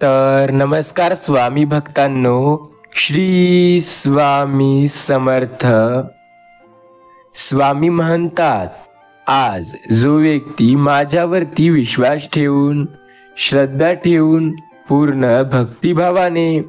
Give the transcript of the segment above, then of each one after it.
तर नमस्कार स्वामी भक्तांनो, श्री स्वामी समर्थ. स्वामी म्हणतात, आज जो व्यक्ती माझ्यावरती विश्वास ठेवून, श्रद्धा ठेवून, पूर्ण भक्तिभावाने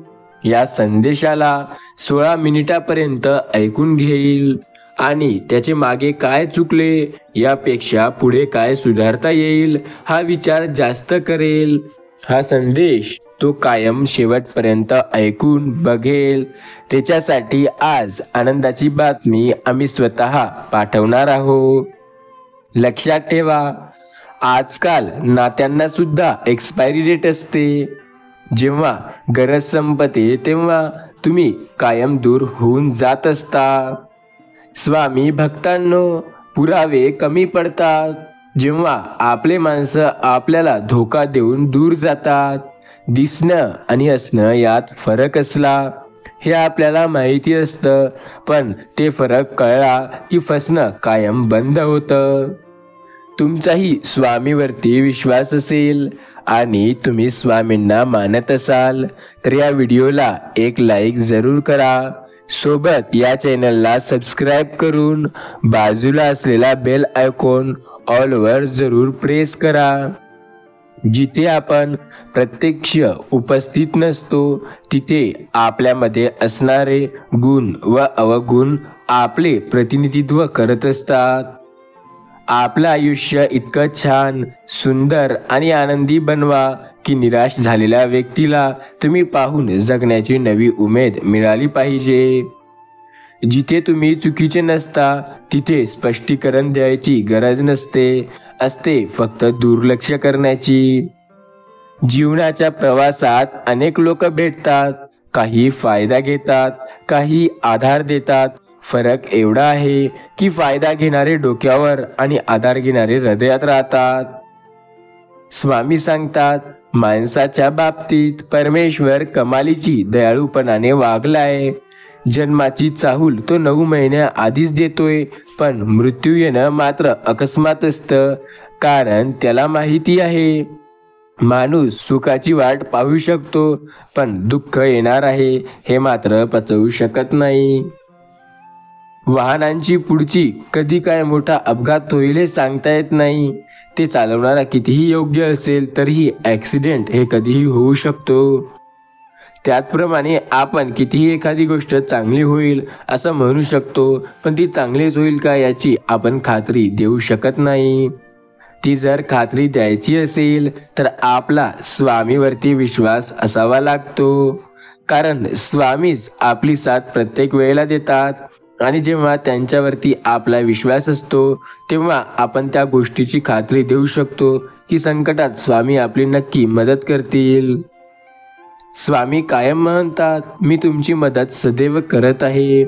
या संदेशाला 16 मिनिटापर्यंत ऐकून घेईल आणि त्याचे मागे काय चुकले यापेक्षा पुढे काय सुधारता येईल हा विचार जास्त करेल, हा संदेश तो कायम शेवटपर्यंत ऐकून बघेल, त्याच्यासाठी आज आनंदाची बातमी आम्ही स्वतः पाठवणार आहोत. लक्षात ठेवा, आजकाल नात्यांना सुद्धा एक्सपायरी डेट असते. जेव्हा गरज संपते तेव्हा तुम्ही कायम दूर होऊन जात असता. स्वामी भक्तांनो, पुरावे कमी पडतात जेव्हा आपले माणसं आपल्याला धोका देऊन दूर जातात. दिसणं आणि असणं यात फरक असला हे आपल्याला माहिती असतं, पण ते फरक कळला की फसणं कायम बंद होतं. तुमचाही स्वामीवरती विश्वास असेल आणि तुम्ही स्वामींना मानत असाल तर या व्हिडिओला एक लाईक जरूर करा. सोबत या चॅनलला सबस्क्राईब करून बाजूला असलेला बेल आयकॉन ऑलवर जरूर प्रेस करा. जिथे आपण प्रत्यक्ष उपस्थित नसतो तिथे आपल्यामध्ये असणारे गुण व अवगुण आपले प्रतिनिधित्व करत असतात. आपलं आयुष्य इतकं छान, सुंदर आणि आनंदी बनवा की निराश झालेल्या व्यक्तीला तुम्ही पाहून जगण्याची नवी उमेद मिळाली पाहिजे. जिथे तुम्ही चुकीचे नसता तिथे स्पष्टीकरण द्यायची गरज नसते, असते फक्त दुर्लक्ष करण्याची. जीवनाच्या प्रवासात अनेक लोक भेटतात, काही फायदा घेतात, काही आधार देतात. फरक एवढा आहे की फायदा घेणारे डोक्यावर आणि आधार घेणारे हृदयात राहतात. स्वामी सांगतात, माणसाच्या बाबतीत परमेश्वर कमालीची दयाळूपणाने वागलाय. जन्माची चाहूल तो 9 महिन्या आधीच देतोय, पण मृत्यू येणं मात्र अकस्मात असतं, कारण त्याला माहिती आहे माणूस सुखाची वाट पाहू शकतो, पण दुःख येणार आहे हे मात्र पचवू शकत नाही. वाहनांची पुढची कधी काय मोठा अपघात होईल हे सांगता येत नाही. ते चालवणारा कितीही योग्य असेल तरीही ॲक्सिडेंट हे कधीही होऊ शकतो. त्याचप्रमाणे आपण कितीही एखादी गोष्ट चांगली होईल असं म्हणू शकतो, पण ती चांगलीच होईल का याची आपण खात्री देऊ शकत नाही. ती जर खात्री द्यायची असेल तर आपला स्वामीवरती विश्वास असावा लागतो, कारण स्वामीच आपली साथ प्रत्येक वेळेला देतात आणि जेव्हा त्यांच्यावरती आपला विश्वास असतो तेव्हा आपण त्या गोष्टीची खात्री देऊ शकतो की संकटात स्वामी आपली नक्की मदत करतील. स्वामी कायम म्हणतात, मी तुमची मदत सदैव करत आहे.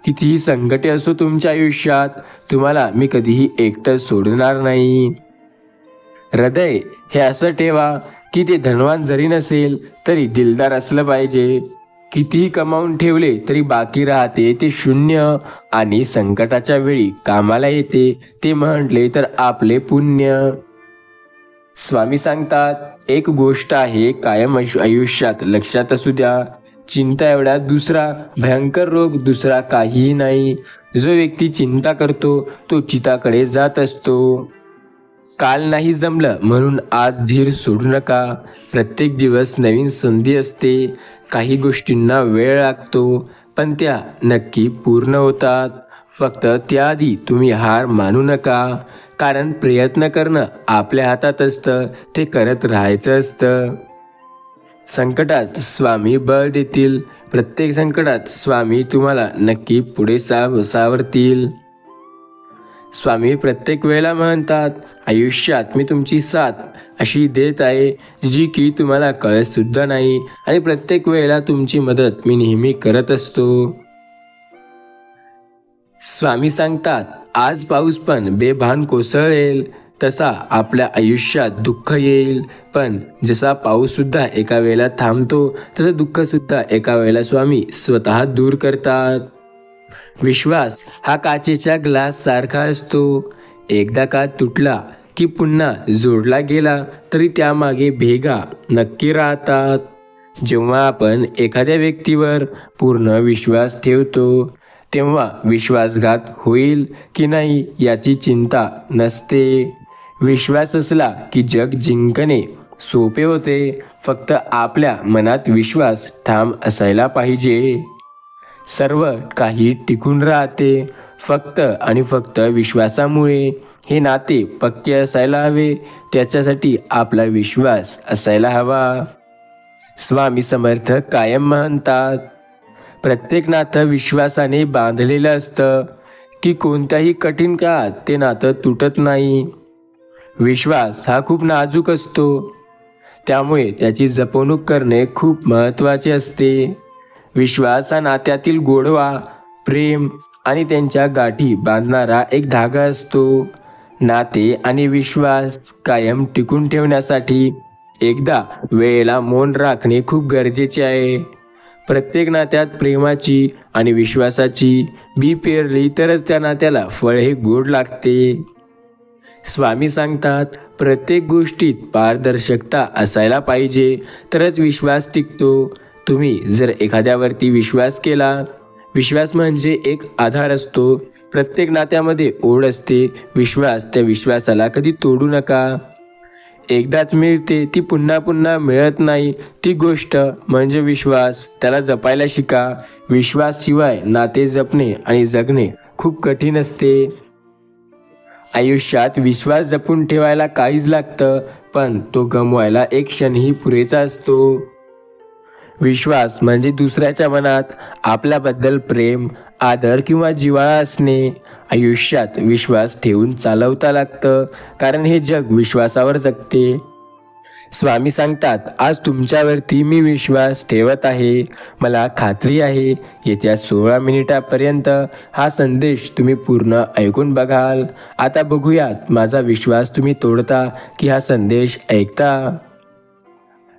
कितीही संकटे असो तुमच्या आयुष्यात, तुम्हाला मी कधीही एकटं सोडणार नाही. हृदय हे असं ठेवा की ते धनवान जरी नसेल तरी दिलदार असलं पाहिजे. कितीही कमावून ठेवले तरी बाकी राहते ते शून्य आणि संकटाच्या वेळी कामाला येते ते म्हटले तर आपले पुण्य. स्वामी सांगतात, एक गोष्ट आहे कायम आयुष्यात लक्षात असू द्या, चिंता एवढा दुसरा भयंकर रोग दुसरा काहीही नाही. जो व्यक्ती चिंता करतो तो चिताकडे जात असतो. काल नाही जमलं म्हणून आज धीर सोडू नका. प्रत्येक दिवस नवीन संधी असते. काही गोष्टींना वेळ लागतो, पण त्या नक्की पूर्ण होतात. फक्त त्याआधी तुम्ही हार मानू नका, कारण प्रयत्न करणं आपल्या हातात असतं, ते करत राहायचं असतं. संकटात स्वामी बळ देतील. प्रत्येक संकटात स्वामी तुम्हाला नक्की पुढे सावरतील. स्वामी प्रत्येक वेळेला म्हणतात, आयुष्यात मी तुमची साथ अशी देत आहे जी की तुम्हाला कळत सुद्धा नाही, आणि प्रत्येक वेळेला तुमची मदत मी नेहमी करत असतो. स्वामी सांगतात, आज पाऊस पण बेभान कोसळेल, तसा आपल्या आयुष्यात दुःख येईल, पण जसा पाऊस सुद्धा एका वेळेला थांबतो तसं दुःख सुद्धा एका वेळेला स्वामी स्वतः दूर करतात. विश्वास हा काचेच्या ग्लास सारखा असतो. एकदा का तुटला की पुन्हा जोडला गेला तरी त्यामागे भेगा नक्की राहतात. जेव्हा आपण एखाद्या व्यक्तीवर पूर्ण विश्वास ठेवतो तेव्हा विश्वासघात होईल की नाही याची चिंता नसते. विश्वास असला की जग जिंकणे सोपे होते. फक्त आपल्या मनात विश्वास ठाम असायला पाहिजे. सर्व काही टिकून राहते फक्त आणि फक्त विश्वासामुळे. हे नाते पक्के असायला हवे, त्याच्यासाठी आपला विश्वास असायला हवा. स्वामी समर्थ कायम म्हणतात, प्रत्येक नातं विश्वासाने बांधलेलं असतं की कोणत्याही कठीण काळात ते नातं तुटत नाही. विश्वास हा खूप नाजूक असतो, त्यामुळे त्याची जपणूक करणे खूप महत्त्वाचे असते. विश्वास हा नात्यातील गोडवा, प्रेम आणि त्यांच्या गाठी बांधणारा एक धागा असतो. नाते आणि विश्वास कायम टिकून ठेवण्यासाठी एकदा वेळेला मौन राखणे खूप गरजेचे आहे. प्रत्येक नात्यात प्रेमाची आणि विश्वासाची बी पेरली तरच त्या नात्याला फळ हे गोड लागते. स्वामी सांगतात, प्रत्येक गोष्टीत पारदर्शकता असायला पाहिजे तरच विश्वास टिकतो. तुम्ही जर एखाद्यावरती विश्वास केला, विश्वास म्हणजे एक आधार असतो. प्रत्येक नात्यामध्ये ओढ असते. विश्वास, त्या विश्वासाला कधी तोडू नका. एकदाच मिळते ती पुन्हा पुन्हा मिळत नाही. ती गोष्ट म्हणजे विश्वास, त्याला जपायला शिका. विश्वासशिवाय नाते जपणे आणि जगणे खूप कठीण असते. आयुष्यात विश्वास जपून ठेवायला काहीच लागतं, पण तो गमवायला एक क्षणही पुरेसा असतो. विश्वास म्हणजे दुसऱ्याच्या मनात आपल्याबद्दल प्रेम, आदर किंवा जिव्हाळा असणे. आयुष्यात विश्वास ठेवून चालवता लागतं, कारण हे जग विश्वासावर जगते. स्वामी सांगतात, आज तुमच्यावरती मी विश्वास ठेवत आहे. मला खात्री आहे येत्या 16 मिनिटापर्यंत हा संदेश तुम्ही पूर्ण ऐकून बघाल. आता बघूयात माझा विश्वास तुम्ही तोडता की हा संदेश ऐकता.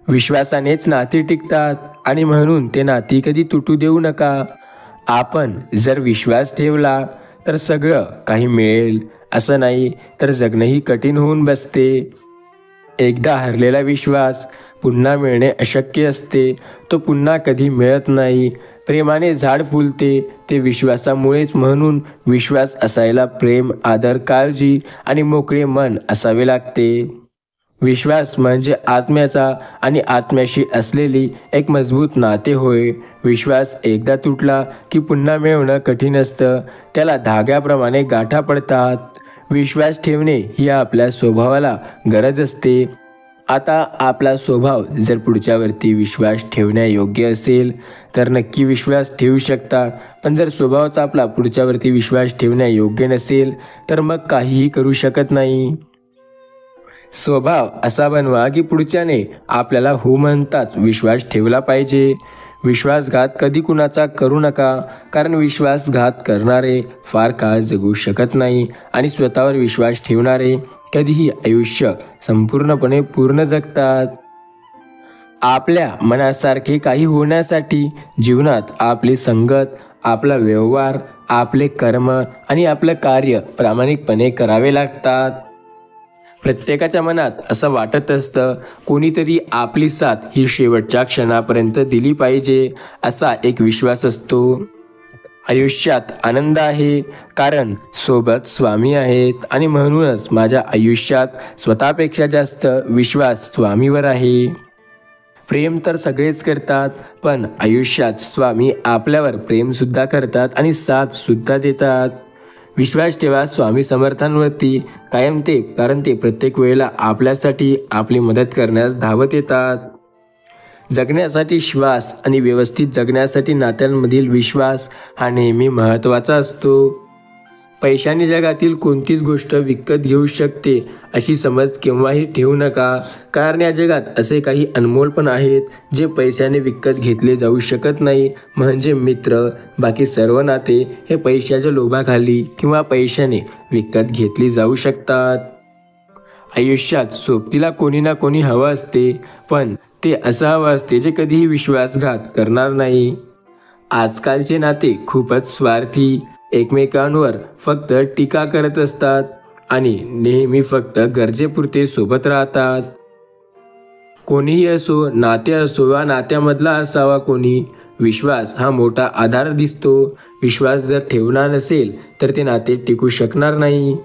विश्वासानेच नाती टिकतात आणि म्हणून ते नाती कधी तुटू देऊ नका. आपण जर विश्वास ठेवला तर सगळं काही मिळेल असं नाही, तर जगणंही कठीण होऊन बसते. एकदा हरलेला विश्वास पुन्हा मिळणे अशक्य असते. तो पुन्हा कधी मिळत नाही. प्रेमाने झाड फुलते ते विश्वासामुळेच. म्हणून विश्वास असायला प्रेम, आदर, काळजी आणि मोकळे मन असावे लागते. विश्वास म्हणजे आत्म्याचा आणि आत्म्याशी असलेली एक मजबूत नाते होय. विश्वास एकदा तुटला की पुन्हा मिळवणं कठीण असतं. त्याला धाग्याप्रमाणे गाठा पडतात. विश्वास ठेवणे ही आपल्या स्वभावाला गरज असते. आता आपला स्वभाव जर पुढच्यावरती विश्वास ठेवण्यायोग्य असेल तर नक्की विश्वास ठेवू शकता. पण जर स्वभावच आपला पुढच्यावरती विश्वास ठेवण्यायोग्य नसेल तर मग काहीही करू शकत नाही. स्वभाव असा बनवा की पुढच्याने आपल्याला हो म्हणतात विश्वास ठेवला पाहिजे. विश्वासघात कधी कुणाचा करू नका, कारण विश्वासघात करणारे फार काळ जगू शकत नाही आणि स्वतःवर विश्वास ठेवणारे कधीही आयुष्य संपूर्णपणे पूर्ण जगतात. आपल्या मनासारखे काही होण्यासाठी जीवनात आपली संगत, आपला व्यवहार, आपले कर्म आणि आपलं कार्य प्रामाणिकपणे करावे लागतात. प्रत्येकाच्या मनात असं वाटत असतं, कोणीतरी आपली साथ ही शेवटच्या क्षणापर्यंत दिली पाहिजे, असा एक विश्वास असतो. आयुष्यात आनंद आहे कारण सोबत स्वामी आहेत आणि म्हणूनच माझ्या आयुष्यात स्वतःपेक्षा जास्त विश्वास स्वामीवर आहे. प्रेम तर सगळेच करतात, पण आयुष्यात स्वामी आपल्यावर प्रेमसुद्धा करतात आणि साथसुद्धा देतात. विश्वास ठेवा स्वामी समर्थांवरती कायम ते, कारण ते प्रत्येक वेळेला आपल्यासाठी आपली मदत करण्यास धावत येतात. जगण्यासाठी श्वास आणि व्यवस्थित जगण्यासाठी नात्यांमधील विश्वास हा नेहमी महत्त्वाचा असतो. पैशाने जगातील कोणतीच गोष्ट विकत घेऊ शकते अशी समज केव्हाही ठेवू नका, कारण या जगात असे काही अनमोल पण आहेत जे पैशाने विकत घेतले जाऊ शकत नाही. म्हणजे मित्र, बाकी सर्व नाते हे पैशाच्या लोभाखाली किंवा पैशाने विकत घेतली जाऊ शकतात. आयुष्यात सोबतीला कोणी ना कोणी हवं असते, पण ते असं हवं असते जे कधीही विश्वासघात करणार नाही. आजकालचे नाते खूपच स्वार्थी, एकमेकांवर फक्त टीका करत असतात. आणि नेहमी फक्त गरजेपुरते सोबत राहतात. कोणीही असो, नाते असो वा नात्यामधला असावा कोणी, विश्वास हा मोठा आधार दिसतो. विश्वास जर ठेवला नसेल तर ते नाते टिकू शकणार नाही.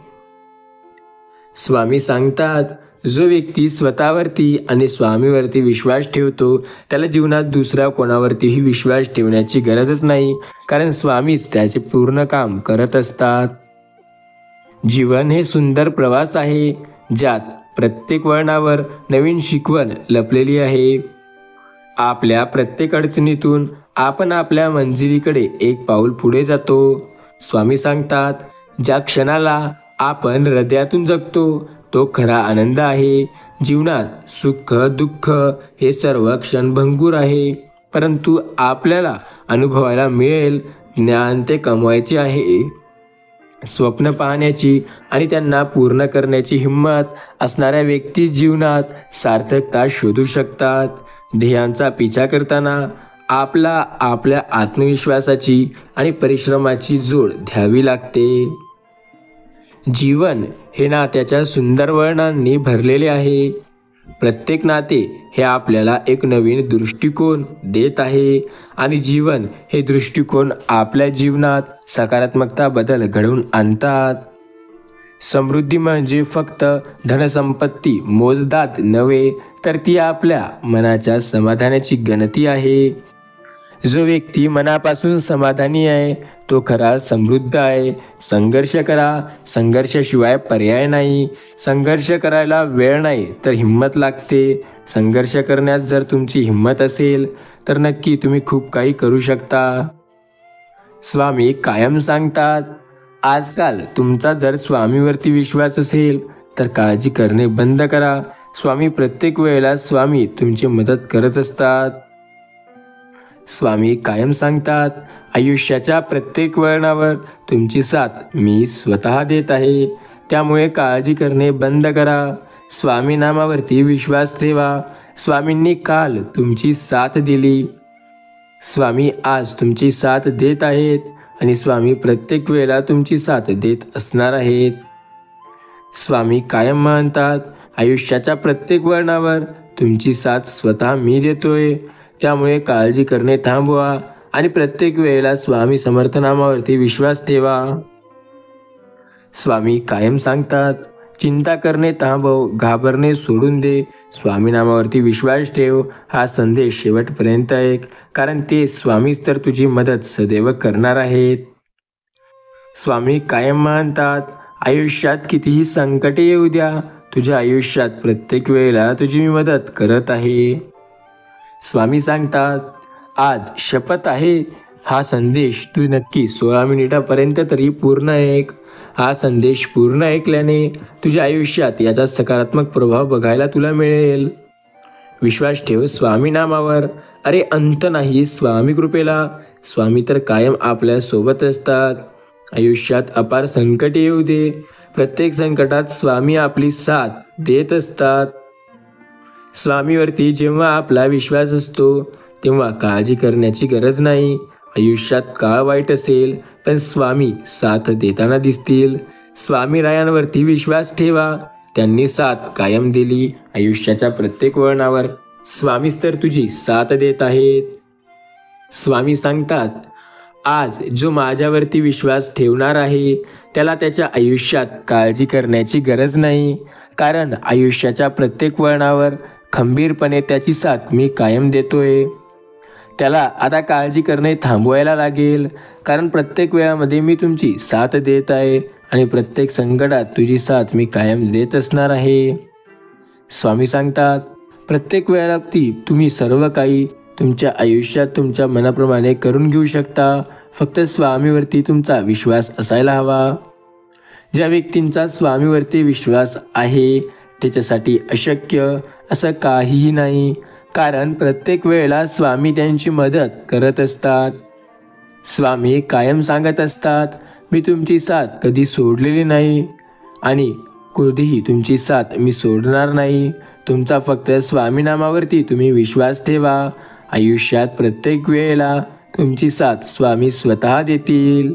स्वामी सांगतात, जो व्यक्ती स्वतःवरती आणि स्वामीवरती विश्वास ठेवतो त्याला जीवनात दुसऱ्या कोणावरतीही विश्वास ठेवण्याची गरजच नाही, कारण स्वामीच त्याचे पूर्ण काम करत असतात. जीवन हे सुंदर प्रवास आहे, ज्यात प्रत्येक वळणावर नवीन शिकवण लपलेली आहे. आपल्या प्रत्येक अडचणीतून आपण आपल्या मंजिलीकडे एक पाऊल पुढे जातो. स्वामी सांगतात, ज्या क्षणाला आपण हृदयातून जगतो तो खरा आनंद आहे. जीवनात सुख दुःख हे सर्व क्षणभंगूर आहे, परंतु आपल्याला अनुभवायला मिळेल ज्ञान ते कमवायचे आहे. स्वप्न पाहण्याची आणि त्यांना पूर्ण करण्याची हिंमत असणाऱ्या व्यक्ती जीवनात सार्थकता शोधू शकतात. ध्येयांचा पिछा करताना आपल्या आत्मविश्वासाची आणि परिश्रमाची जोड द्यावी लागते. जीवन हे नात्याच्या सुंदर वळणांनी भरलेले आहे. प्रत्येक नाते हे आपल्याला एक नवीन दृष्टिकोन देत आहे आणि जीवन हे दृष्टिकोन आपल्या जीवनात सकारात्मकता बदल घडवून आणतात. समृद्धी म्हणजे फक्त धनसंपत्ती मोजदाद नव्हे, तर ती आपल्या मनाच्या समाधानाची गणती आहे. जो व्यक्ती मनापासून समाधानी आहे तो खरा समृद्ध आहे. संघर्ष करा, संघर्षाशिवाय पर्याय नाही. संघर्ष करायला वेळ नाही तर हिंमत लागते. संघर्ष करण्यास जर तुमची हिंमत असेल तर नक्की तुम्ही खूप काही करू शकता. स्वामी कायम सांगतात, आजकाल तुमचा जर स्वामीवरती विश्वास असेल तर काळजी करणे बंद करा. स्वामी प्रत्येक वेळेला तुमची मदत करत असतात. स्वामी कायम सांगतात, आयुष्याच्या प्रत्येक वळणावर तुमची साथ मी स्वतः देत आहे, त्यामुळे काळजी करणे बंद करा. स्वामी नामावरती विश्वास ठेवा. स्वामींनी काल तुमची साथ दिली, स्वामी आज तुमची साथ देत आहेत आणि स्वामी प्रत्येक वेळेला तुमची साथ देत असणार आहेत. स्वामी कायम म्हणतात, आयुष्याच्या प्रत्येक वळणावर तुमची साथ स्वतः मी देतोय, त्यामुळे काळजी करणे थांबवा आणि प्रत्येक वेळेला स्वामी समर्थ नामावरती विश्वास ठेवा. स्वामी कायम सांगतात, चिंता करणे थांबव, घाबरणे सोडून दे, स्वामी नामावरती विश्वास ठेव. हा संदेश शेवटपर्यंत ऐक, कारण ते स्वामीच तर तुझी मदत सदैव करणार आहेत. स्वामी कायम म्हणतात, आयुष्यात कितीही संकटे येऊ द्या, तुझ्या आयुष्यात प्रत्येक वेळेला तुझी मी मदत करत आहे. स्वामी सांगतात, आज शपथ आहे, हा संदेश तू नक्की 16 मिनिटापर्यंत तरी पूर्ण ऐक. हा संदेश पूर्ण ऐकल्याने तुझ्या आयुष्यात याचा सकारात्मक प्रभाव बघायला तुला मिळेल. विश्वास ठेव स्वामी नामावर. अरे अंत नाही स्वामी कृपेला. स्वामी तर कायम आपल्या सोबत असतात. आयुष्यात अपार संकट येऊ दे, प्रत्येक संकटात स्वामी आपली साथ देत असतात. स्वामीवरती जेव्हा आपला विश्वास असतो तेव्हा काळजी करण्याची गरज नाही. आयुष्यात काळ वाईट असेल पण स्वामी साथ देताना दिसतील. स्वामी रायांवरती विश्वास ठेवा, त्यांनी साथ कायम दिली. आयुष्याच्या प्रत्येक वळणावर स्वामीच तर तुझी साथ देत आहेत. स्वामी सांगतात, आज जो माझ्यावरती विश्वास ठेवणार आहे त्याला त्याच्या आयुष्यात काळजी करण्याची गरज नाही, कारण आयुष्याच्या प्रत्येक वळणावर खंबीरपणे त्याची साथ मी कायम देतोय. त्याला आता काळजी करणे थांबवायला लागेल, कारण प्रत्येक वेळामध्ये मी तुमची साथ देत आहे आणि प्रत्येक संकटात तुझी साथ मी कायम देत असणार आहे. स्वामी सांगतात, प्रत्येक वेळेला तुम्ही सर्व काही तुमच्या आयुष्यात तुमच्या मनाप्रमाणे करून घेऊ शकता. फक्त स्वामीवरती तुमचा विश्वास असायला हवा. ज्या व्यक्तींचा स्वामीवरती विश्वास आहे त्याच्यासाठी अशक्य असं काहीही नाही, कारण प्रत्येक वेळेला स्वामी त्यांची मदत करत असतात. स्वामी कायम सांगत असतात, मी तुमची साथ कधी सोडलेली नाही आणि कधीही तुमची साथ मी सोडणार नाही. तुमचा फक्त स्वामी नामावरती तुम्ही विश्वास ठेवा. आयुष्यात प्रत्येक वेळेला तुमची साथ स्वामी स्वतः देतील.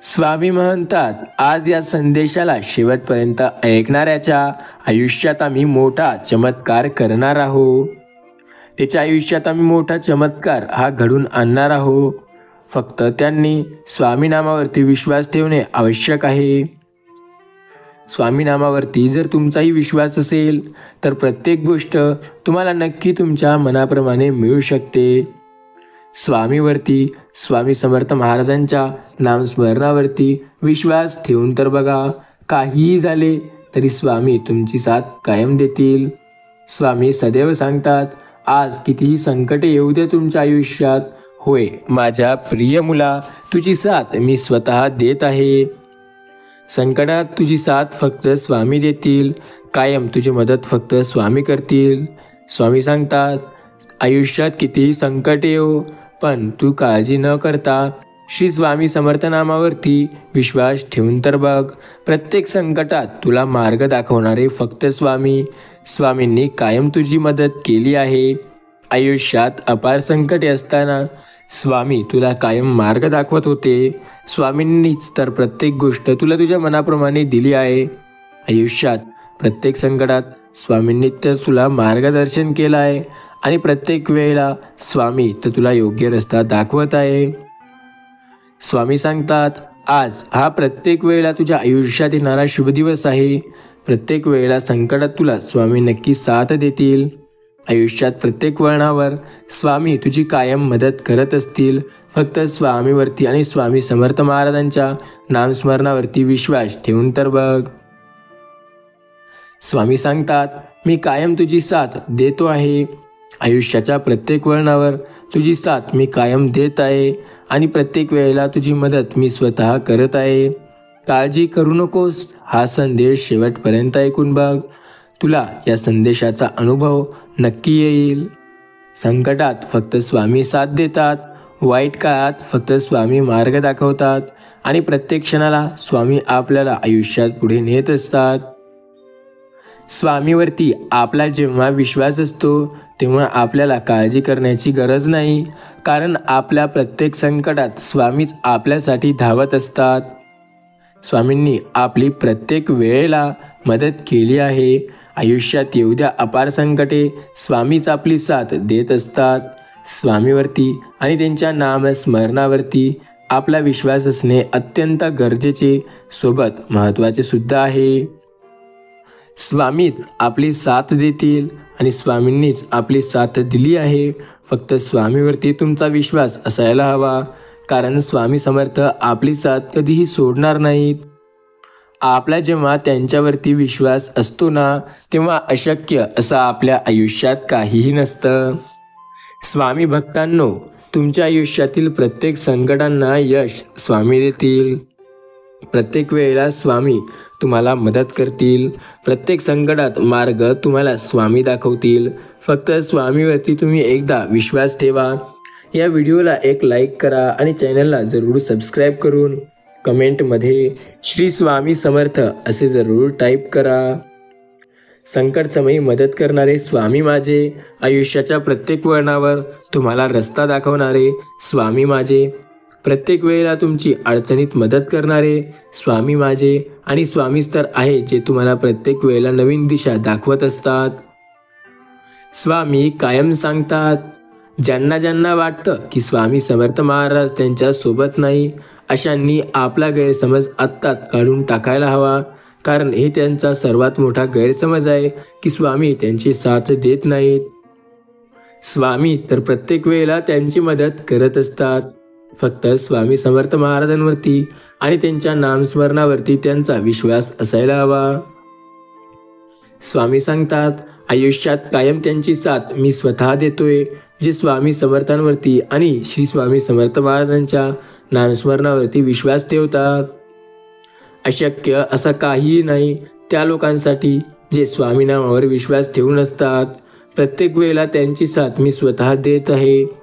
स्वामी म्हणतात, आज या संदेशाला शेवटपर्यंत ऐकणाऱ्याच्या आयुष्यात आम्ही मोठा चमत्कार करणार आहोत. त्याच्या आयुष्यात आम्ही मोठा चमत्कार हा घडून आणणार आहोत. फक्त त्यांनी स्वामी नामावरती विश्वास ठेवणे आवश्यक आहे. स्वामी नामावरती जर तुमचाही विश्वास असेल तर प्रत्येक गोष्ट तुम्हाला नक्की तुमच्या मनाप्रमाणे मिळू शकते. स्वामीवरती, स्वामी समर्थ महाराजांच्या नामस्मरणावरती विश्वास ठेवून तर बघा, काहीही झाले तरी स्वामी तुमची साथ कायम देतील. स्वामी सदैव सांगतात, आज कितीही संकटे येऊ दे तुमच्या आयुष्यात, होय माझ्या प्रिय मुला, तुझी साथ मी स्वतः देत आहे. संकटात तुझी साथ फक्त स्वामी देतील. कायम तुझी मदत फक्त स्वामी करतील. स्वामी सांगतात, आयुष्यात कितीही संकट येऊ पण तू काळजी न करता श्री स्वामी समर्थ नामावरती विश्वास ठेवून तर बघ. प्रत्येक संकटात तुला मार्ग दाखवणारे फक्त स्वामी. स्वामींनी कायम तुझी मदत केली आहे. आयुष्यात अपार संकटे असताना स्वामी तुला कायम मार्ग दाखवत होते. स्वामींनीच तर प्रत्येक गोष्ट तुला तुझ्या मनाप्रमाणे दिली आहे. आयुष्यात प्रत्येक संकटात स्वामींनी तर तुला मार्गदर्शन केलं आहे आणि प्रत्येक वेळेला स्वामी तर तुला योग्य रस्ता दाखवत आहे. स्वामी सांगतात, आज हा प्रत्येक वेळेला तुझ्या आयुष्यात येणारा शुभ दिवस आहे. प्रत्येक वेळेला संकटात तुला स्वामी नक्की साथ देतील. आयुष्यात प्रत्येक वळणावर स्वामी तुझी कायम मदत करत असतील. फक्त स्वामीवरती आणि स्वामी समर्थ महाराजांच्या नामस्मरणावरती विश्वास ठेवून तर बघ. स्वामी सांगतात, मी कायम तुझी साथ देतो आहे. आयुष्याच्या प्रत्येक वळणावर तुझी साथ मी कायम देत आहे आणि प्रत्येक वेळेला तुझी मदत मी स्वतः करत आहे. काळजी करू नकोस. हा संदेश शेवटपर्यंत ऐकून बघ. तुला या संदेशाचा अनुभव नक्की येईल. संकटात फक्त स्वामी साथ देतात. वाईट काळात फक्त स्वामी मार्ग दाखवतात आणि प्रत्येक क्षणाला स्वामी आपल्याला आयुष्यात पुढे नेत असतात. स्वामीवरती आपला जेव्हा विश्वास असतो तेव्हा आपल्याला काळजी करण्याची गरज नाही, कारण आपल्या प्रत्येक संकटात स्वामीच आपल्यासाठी धावत असतात. स्वामींनी आपली प्रत्येक वेळेला मदत केली आहे. आयुष्यात येऊ द्या अपार संकटे, स्वामीच आपली साथ देत असतात. स्वामीवरती आणि त्यांच्या नामस्मरणावरती आपला विश्वास असणे अत्यंत गरजेचे सोबत महत्त्वाचे सुद्धा आहे. स्वामीच आपली साथ देतील आणि स्वामींनीच आपली साथ दिली आहे. फक्त स्वामीवरती तुमचा विश्वास असायला हवा, कारण स्वामी समर्थ आपली साथ कधीही सोडणार नाहीत. आपला जेव्हा त्यांच्यावरती विश्वास असतो ना, तेव्हा अशक्य असं आपल्या आयुष्यात काहीही नसतं. स्वामी भक्तांनो, तुमच्या आयुष्यातील प्रत्येक संकटांना यश स्वामी देतील. प्रत्येक वेळेला स्वामी तुम्हाला मदत करतील. प्रत्येक संकटात मार्ग तुम्हाला स्वामी दाखवतील. फक्त स्वामीवरती तुम्ही एकदा विश्वास ठेवा. या व्हिडिओला एक लाईक करा आणि चॅनलला जरूर सबस्क्राईब करून कमेंटमध्ये श्री स्वामी समर्थ असे जरूर टाईप करा. संकटसमयी मदत करणारे स्वामी माझे, आयुष्याच्या प्रत्येक वळणावर तुम्हाला रस्ता दाखवणारे स्वामी माझे, प्रत्येक वेळेला तुमची अडचणीत मदत करणारे स्वामी माझे आणि स्वामीच तर आहे जे तुम्हाला प्रत्येक वेळेला नवीन दिशा दाखवत असतात. स्वामी कायम सांगतात, ज्यांना ज्यांना वाटतं की स्वामी समर्थ महाराज त्यांच्या सोबत नाही, अशांनी आपला गैरसमज आत्ताच काढून टाकायला हवा, कारण हे त्यांचा सर्वात मोठा गैरसमज आहे की स्वामी त्यांची साथ देत नाहीत. स्वामी तर प्रत्येक वेळेला त्यांची मदत करत असतात. फक्त स्वामी समर्थ महाराजांवरती आणि त्यांच्या नामस्मरणावरती त्यांचा विश्वास असायला हवा. स्वामी सांगतात, आयुष्यात कायम त्यांची साथ मी स्वतः देतोय. जे स्वामी समर्थांवरती आणि श्री स्वामी समर्थ महाराजांच्या नामस्मरणावरती विश्वास ठेवतात, अशक्य असं काहीही नाही त्या लोकांसाठी जे स्वामी नामावर विश्वास ठेवून असतात. प्रत्येक वेळेला त्यांची साथ मी स्वतः देत आहे.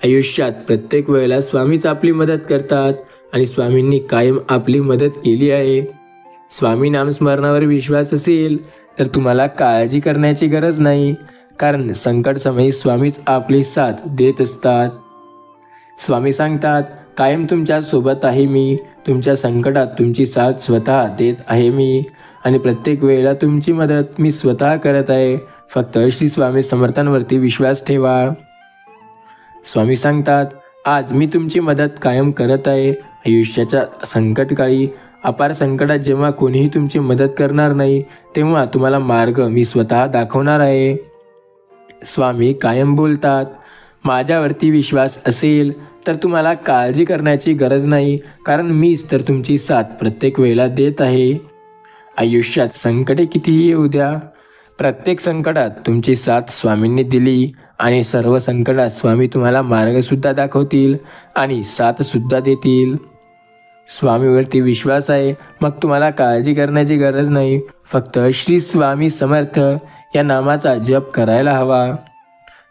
आयुष्यात प्रत्येक वेळेला स्वामीच आपली मदत करतात आणि स्वामींनी कायम आपली मदत केली आहे. स्वामी नामस्मरणावर विश्वास असेल तर तुम्हाला काळजी करण्याची गरज नाही, कारण संकट समयी स्वामीच आपली साथ देत असतात. स्वामी सांगतात, कायम तुमच्या सोबत आहे मी. तुमच्या संकटात तुमची साथ स्वतः देत आहे मी आणि प्रत्येक वेळेला तुमची मदत मी स्वतः करत आहे. फक्त श्री स्वामी समर्थांवरती विश्वास ठेवा. स्वामी सांगतात, आज मी तुमची मदत कायम करत आहे. आयुष्याच्या संकटकाळी, अपार संकटात जेव्हा कोणीही तुमची मदत करणार नाही, तेव्हा तुम्हाला मार्ग मी स्वतः दाखवणार आहे. स्वामी कायम बोलतात, माझ्यावरती विश्वास असेल तर तुम्हाला काळजी करण्याची गरज नाही, कारण मीच तर तुमची साथ प्रत्येक वेळेला देत आहे. आयुष्यात संकटे कितीही येऊ द्या, प्रत्येक संकटात तुमची साथ स्वामींनी दिली आणि सर्व संकटात स्वामी तुम्हाला मार्गसुद्धा दाखवतील आणि साथसुद्धा देतील. स्वामीवरती विश्वास आहे, मग तुम्हाला काळजी करण्याची गरज नाही. फक्त श्री स्वामी समर्थ या नामाचा जप करायला हवा.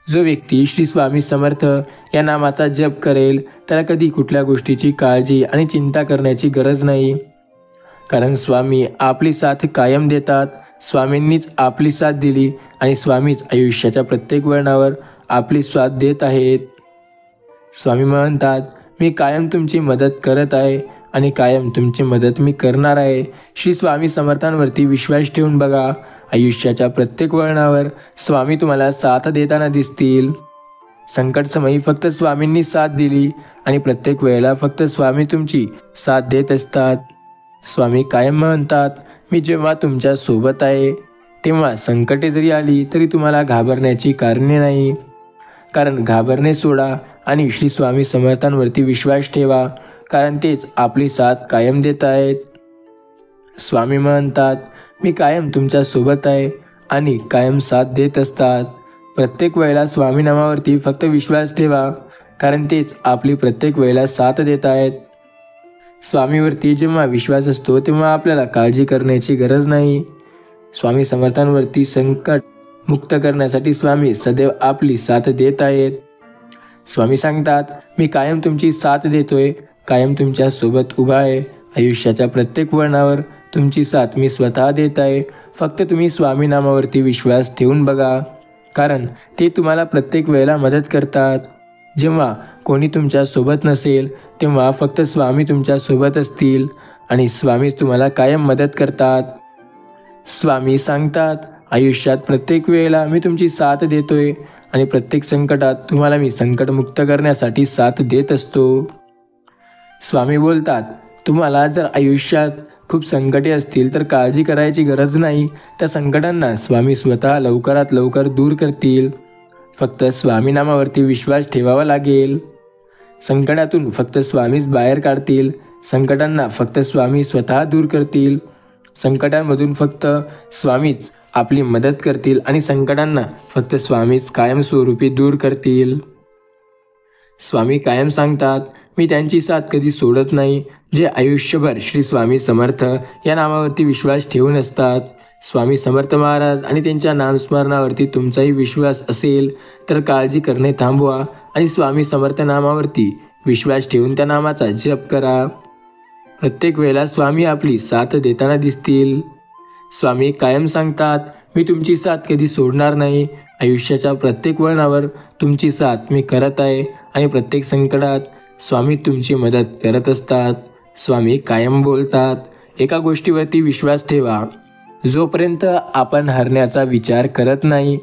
जो व्यक्ती श्री स्वामी समर्थ या नामाचा जप करेल त्याला कधी कुठल्या गोष्टीची काळजी आणि चिंता करण्याची गरज नाही, कारण स्वामी आपली साथ कायम देतात. स्वामींनीच आपली साथ दिली आणि स्वामीच आयुष्याच्या प्रत्येक वळणावर आपली साथ देत आहेत. स्वामी म्हणतात, मी कायम तुमची मदत करत आहे आणि कायम तुमची मदत मी करणार आहे. श्री स्वामी समर्थांवरती विश्वास ठेवून बघा. आयुष्याच्या प्रत्येक वळणावर स्वामी तुम्हाला साथ देताना दिसतील. संकटसमयी फक्त स्वामींनी साथ दिली आणि प्रत्येक वेळेला फक्त स्वामी तुमची साथ देत असतात. स्वामी कायम म्हणतात, मी जेव्हा तुमच्या सोबत आहे तेव्हा संकटे जरी आली तरी तुम्हाला घाबरण्याची कारणे नाही, कारण घाबरणे सोडा आणि श्री स्वामी समर्थांवरती विश्वास ठेवा, कारण तेच आपली साथ कायम देत आहेत. स्वामी म्हणतात, मी कायम तुमच्या सोबत आहे आणि कायम साथ देत असतात. प्रत्येक वेळेला स्वामी नामावरती फक्त विश्वास ठेवा, कारण तेच आपली प्रत्येक वेळेला साथ देत आहेत. स्वामीवरती जेव्हा विश्वास असतो तेव्हा आपल्याला काळजी करण्याची गरज नाही. स्वामी समर्थांवरती संकट मुक्त करण्यासाठी स्वामी सदैव आपली साथ देत आहेत. स्वामी सांगतात, मी कायम तुमची साथ देतोय, कायम तुमच्या सोबत उभा आहे. आयुष्याच्या प्रत्येक वळणावर तुमची साथ मी स्वतः देत आहे. फक्त तुम्ही स्वामी नामावरती विश्वास ठेवून बघा, कारण ते तुम्हाला प्रत्येक वेळेला मदत करतात. जेव्हा कोणी तुमच्या सोबत नसेल तेव्हा फक्त स्वामी तुमच्या सोबत असतील आणि स्वामीच तुम्हाला कायम मदत करतात. स्वामी सांगतात, आयुष्यात प्रत्येक वेळेला मी तुमची साथ देतोय आणि प्रत्येक संकटात तुम्हाला मी संकटमुक्त करण्यासाठी साथ देत असतो. स्वामी बोलतात, तुम्हाला जर आयुष्यात खूप संकटे असतील तर काळजी करायची गरज नाही. त्या संकटांना स्वामी स्वतः लवकरात लवकर दूर करतील. फक्त स्वामी नामावरती विश्वास ठेवावा लागेल. संकटातून फक्त स्वामीच बाहेर काढतील. संकटांना फक्त स्वामी स्वतः दूर करतील. संकटांमधून फक्त स्वामीच आपली मदत करतील आणि संकटांना फक्त स्वामीच कायमस्वरूपी दूर करतील. स्वामी कायम सांगतात, मी त्यांची साथ कधी सोडत नाही. जे आयुष्यभर श्री स्वामी समर्थ या नामावरती विश्वास ठेवून असतात. स्वामी समर्थ महाराज आणि त्यांच्या नामस्मरणावरती तुमचाही विश्वास असेल तर काळजी करणे थांबवा आणि स्वामी समर्थ नामावरती विश्वास ठेवून त्या नामाचा जप करा. प्रत्येक वेळेला स्वामी आपली साथ देताना दिसतील. स्वामी कायम सांगतात, मी तुमची साथ कधी सोडणार नाही. आयुष्याच्या प्रत्येक वळणावर तुमची साथ मी करत आहे आणि प्रत्येक संकटात स्वामी तुमची मदत करत असतात. स्वामी कायम बोलतात, एका गोष्टीवरती विश्वास ठेवा. जोपर्यंत आपण हरण्याचा विचार करत नाही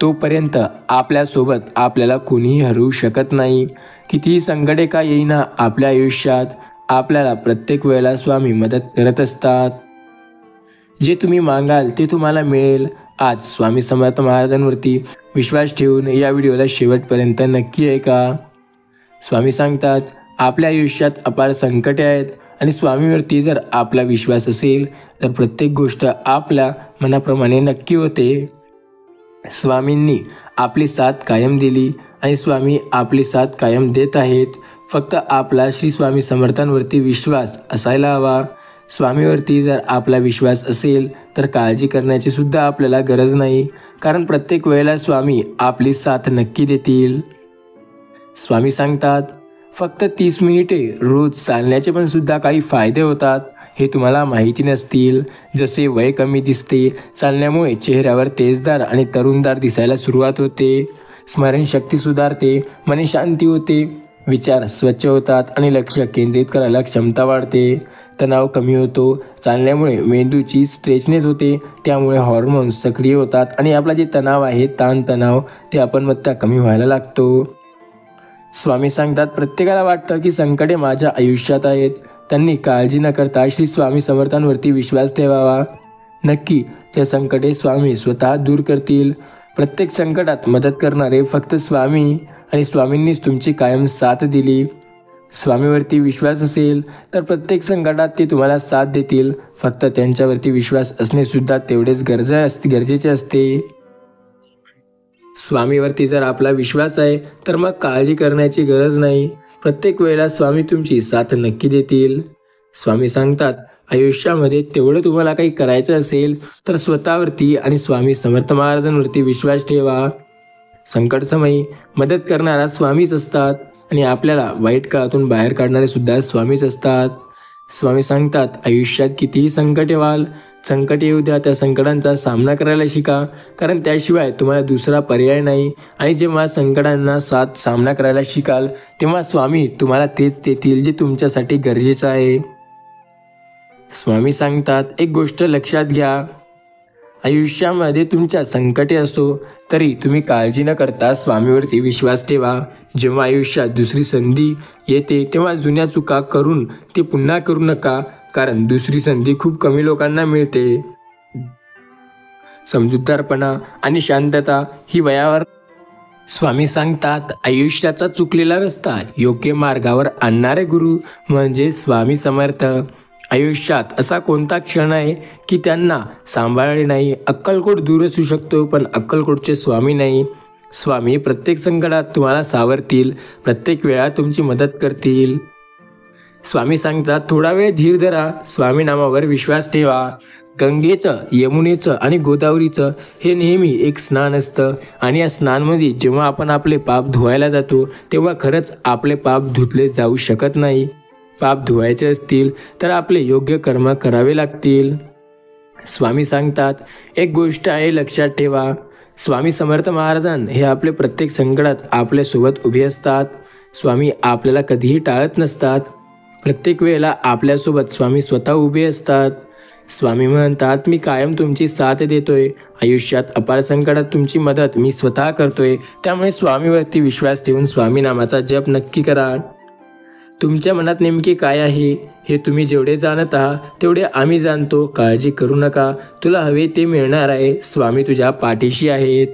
तोपर्यंत आपल्यासोबत आपल्याला कोणीही हरवू शकत नाही. कितीही संकटे का येईना आपल्या आयुष्यात, आपल्याला प्रत्येक वेळेला स्वामी मदत करत असतात. जे तुम्ही मागाल ते तुम्हाला मिळेल. आज स्वामी समर्थ महाराजांवरती विश्वास ठेवून या व्हिडिओला शेवटपर्यंत नक्की ऐका. स्वामी सांगतात, आपल्या आयुष्यात अपार संकटे आहेत आणि स्वामीवरती जर आपला विश्वास असेल तर प्रत्येक गोष्ट आपल्या मनाप्रमाणे नक्की होते. स्वामींनी आपली साथ कायम दिली आणि स्वामी आपली साथ कायम देत आहेत. फक्त आपला श्री स्वामी समर्थांवरती विश्वास असायला हवा. स्वामीवरती जर आपला विश्वास असेल तर काळजी करण्याची सुद्धा आपल्याला गरज नाही, कारण प्रत्येक वेळेला स्वामी आपली साथ नक्की देतील. स्वामी सांगतात, फक्त 30 मिनिटे रोज चालण्याचे पण सुद्धा काही फायदे होतात, हे तुम्हाला माहिती नसतील. जसे वय कमी दिसते, चालण्यामुळे चेहऱ्यावर तेजदार आणि तरुणदार दिसायला सुरुवात होते. स्मरणशक्ती सुधारते, मनी शांती होते, विचार स्वच्छ होतात आणि लक्ष केंद्रित करायला क्षमता वाढते. तणाव कमी होतो. चालण्यामुळे मेंदूची स्ट्रेचनेस होते, त्यामुळे हॉर्मोन्स सक्रिय होतात आणि आपला जे तणाव आहे, ताणतणाव, ते अपनमत्ता कमी व्हायला लागतो. स्वामी सांगतात, प्रत्येकाला वाटतं की संकटे माझ्या आयुष्यात आहेत. त्यांनी काळजी न करता श्री स्वामी समर्थांवरती विश्वास ठेवावा. नक्की त्या संकटे स्वामी स्वतः दूर करतील. प्रत्येक संकटात मदत करणारे फक्त स्वामी आणि स्वामींनीच तुमची कायम साथ दिली. स्वामीवरती विश्वास असेल तर प्रत्येक संकटात ते तुम्हाला साथ देतील. फक्त त्यांच्यावरती विश्वास असणे सुद्धा तेवढेच गरजेचे असते. स्वामीवरती जर आपला विश्वास आहे तर मग काळजी करण्याची गरज नाही. प्रत्येक वेळेला स्वामी तुमची साथ नक्की देतील. स्वामी सांगतात, आयुष्यामध्ये तेवढं तुम्हाला काही करायचं असेल तर स्वतःवरती आणि स्वामी समर्थ महाराजांवरती विश्वास ठेवा. संकटसमयी मदत करणारा स्वामीच असतात आणि आपल्याला वाईट काळातून बाहेर काढणारे सुद्धा स्वामीच असतात. स्वामी सांगतात, आयुष्यात कितीही संकट येऊ द्या, त्या संकटांचा सामना करायला शिका, कारण त्याशिवाय तुम्हाला दुसरा पर्याय नाही. आणि जेव्हा संकटांना सामना करायला शिकाल तेव्हा स्वामी तुम्हाला तेच देतील जे तुमच्यासाठी गरजेचं आहे. स्वामी सांगतात, एक गोष्ट लक्षात घ्या, आयुष्यामध्ये तुमच्या संकटे असो तरी तुम्ही काळजी न करता स्वामीवरती विश्वास ठेवा. जेव्हा आयुष्यात दुसरी संधी येते तेव्हा जुन्या चुका करून ती पुन्हा करू नका, कारण दुसरी संधी खूप कमी लोकांना मिळते. समजूतदारपणा आणि शांतता ही वयावर. स्वामी सांगतात, आयुष्याचा चुकलेला रस्ता योग्य मार्गावर आणणारे गुरु म्हणजे स्वामी समर्थ. आयुष्यात असा कोणता क्षण आहे की त्यांना सांभाळले नाही. अक्कलकोट दूर असू शकतो पण अक्कलकोटचे स्वामी नाही. स्वामी प्रत्येक संकटात तुम्हाला सावरतील, प्रत्येक वेळा तुमची मदत करतील. स्वामी सांगतात, थोडा वेळ धीर धरा, स्वामी नामावर विश्वास ठेवा. गंगेचं, यमुनेचं आणि गोदावरीचं हे नेहमी एक स्नान असतं आणि या स्नानमध्ये जेव्हा आपण आपले पाप धुवायला जातो तेव्हा खरंच आपले पाप धुतले जाऊ शकत नाही. पाप धुवायचे असतील तर आपले योग्य कर्म करावे लागतील. स्वामी सांगतात, एक गोष्ट आहे लक्षात ठेवा, स्वामी समर्थ महाराजां हे आपले प्रत्येक संकटात आपल्यासोबत उभे असतात. स्वामी आपल्याला कधीही टाळत नसतात. प्रत्येक वेळेला आपल्यासोबत स्वामी स्वतः उभे असतात. स्वामी म्हणतात, मी कायम तुमची साथ देतोय. आयुष्यात अपार संकटात तुमची मदत मी स्वतः करतोय. त्यामुळे स्वामीवरती विश्वास ठेवून स्वामी नामाचा जप नक्की करा. तुमच्या मनात नेमके काय आहे हे तुम्ही जेवढे जाणत आहात तेवढे आम्ही जाणतो. काळजी करू नका, तुला हवे ते मिळणार आहे. स्वामी तुझ्या पाठीशी आहेत.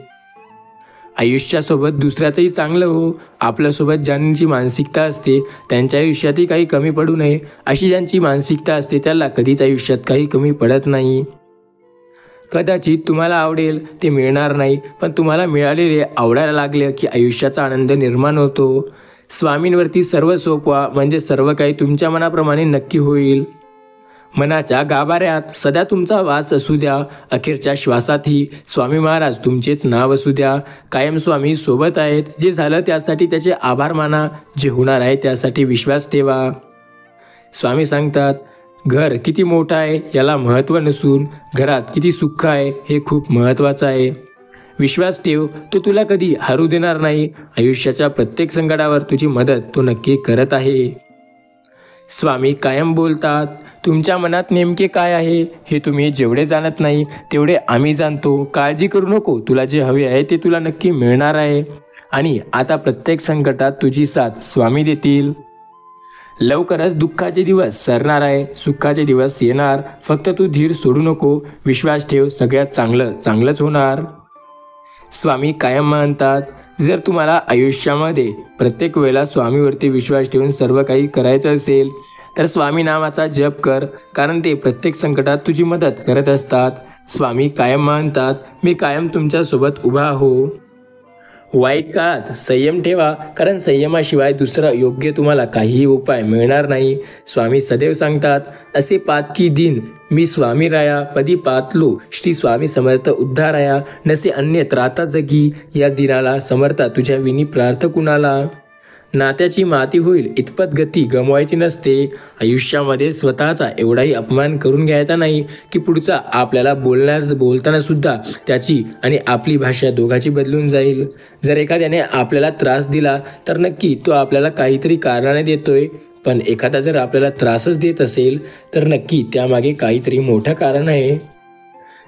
आयुष्यासोबत दुसऱ्याचंही चांगलं हो. आपल्यासोबत ज्यांची मानसिकता असते त्यांच्या आयुष्यातही काही कमी पडू नये, अशी ज्यांची मानसिकता असते त्याला कधीच आयुष्यात काही कमी पडत नाही. कदाचित तुम्हाला आवडेल ते मिळणार नाही, पण तुम्हाला मिळालेले आवडायला लागले की आयुष्याचा आनंद निर्माण होतो. स्वामींवरती सर्व सोपवा, म्हणजे सर्व काही तुमच्या मनाप्रमाणे नक्की होईल. मनाच्या गाभाऱ्यात सदा तुमचा वास असू द्या. अखेरच्या श्वासातही स्वामी महाराज तुमचेच नाव असू द्या. कायम स्वामी सोबत आहेत. जे झालं त्यासाठी त्याचे आभार माना. जे होणार आहे त्यासाठी विश्वास ठेवा. स्वामी सांगतात, घर किती मोठं आहे याला महत्त्व नसून घरात किती सुख आहे हे खूप महत्त्वाचं आहे. विश्वास ठेव, तो तुला कधी हरू देणार नाही. आयुष्याच्या प्रत्येक संकटावर तुझी मदत तो नक्की करत आहे. स्वामी कायम बोलतात, तुमच्या मनात नेमके काय आहे हे तुम्ही जेवढे जाणत नाही तेवढे आम्ही जाणतो. काळजी करू नको, तुला जे हवे आहे ते तुला नक्की मिळणार आहे. आणि आता प्रत्येक संकटात तुझी साथ स्वामी देतील. लवकरच दुःखाचे दिवस सरणार आहे, सुखाचे दिवस येणार. फक्त तू धीर सोडू नको, विश्वास ठेव, सगळ्यात चांगलंच होणार. स्वामी कायम म्हणतात, जर तुम्हाला आयुष्यामध्ये प्रत्येक वेळेला स्वामीवरती विश्वास ठेवून सर्व काही करायचं असेल तर स्वामी नामाचा जप कर, कारण ते प्रत्येक संकटात तुझी मदत करत असतात. स्वामी कायम म्हणतात, मी कायम तुमच्यासोबत उभा आहो. वाईट काळात संयम ठेवा, कारण संयमाशिवाय दुसरा योग्य तुम्हाला काहीही उपाय मिळणार नाही. स्वामी सदैव सांगतात, असे पातकी दिन मी स्वामी राया, पदी पातलो श्री स्वामी समर्थ उद्धाराया, नसे अन्य त्राता जगी. या दिनाला समर्था तुझ्या विनी प्रार्थ कुणाला. नात्याची माती होईल इतपत गती गमवायची नसते. आयुष्यामध्ये स्वतःचा एवढाही अपमान करून घ्यायचा नाही की पुढचा आपल्याला बोलताना सुद्धा त्याची आणि आपली भाषा दोघांची बदलून जाईल. जर एखाद्याने आपल्याला त्रास दिला तर नक्की तो आपल्याला काहीतरी कारणाने देतोय, पण एखादा जर आपल्याला त्रासच देत असेल तर नक्की त्यामागे काहीतरी मोठं कारण आहे.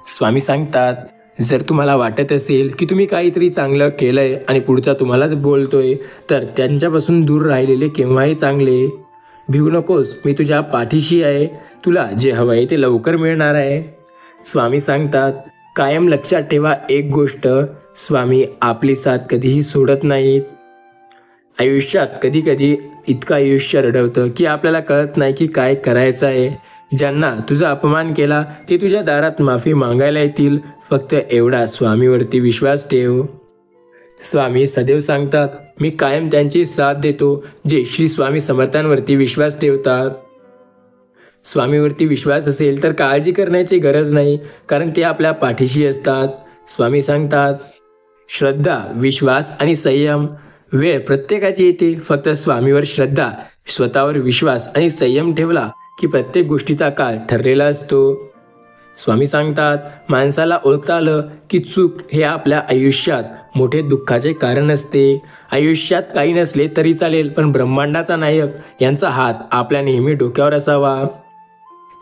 स्वामी सांगतात, जर तुम्हाला वाटत असेल की तुम्ही काहीतरी चांगलं केलंय आणि पुढचा तुम्हालाच बोलतोय तर त्यांच्यापासून दूर राहिलेले केव्हाही चांगले. भिवू नकोस, मी तुझ्या पाठीशी आहे. तुला जे हवं आहे ते लवकर मिळणार आहे. स्वामी सांगतात, कायम लक्षात ठेवा एक गोष्ट, स्वामी आपली साथ कधीही सोडत नाहीत. आयुष्यात कधी कधी इतकं आयुष्य रडवतं की आपल्याला कळत नाही की काय करायचं आहे. ज्यांना तुझा अपमान केला ते तुझ्या दारात माफी मागायला येतील. फक्त एवढा स्वामीवरती विश्वास ठेव. स्वामी सदैव सांगतात, मी कायम त्यांची साथ देतो जे श्री स्वामी समर्थांवरती विश्वास ठेवतात. स्वामीवरती विश्वास असेल तर काळजी करण्याची गरज नाही, कारण ते आपल्या पाठीशी असतात. स्वामी सांगतात, श्रद्धा, विश्वास आणि संयम. वेळ प्रत्येकाची येते, फक्त स्वामीवर श्रद्धा, स्वतःवर विश्वास आणि संयम ठेवला की प्रत्येक गोष्टीचा काळ ठरलेला असतो. स्वामी सांगतात, माणसाला ओळखता आलं की चूक हे आपल्या आयुष्यात मोठे दुःखाचे कारण असते. आयुष्यात काही नसले तरी चालेल, पण ब्रह्मांडाचा नायक यांचा हात आपल्या नेहमी डोक्यावर असावा.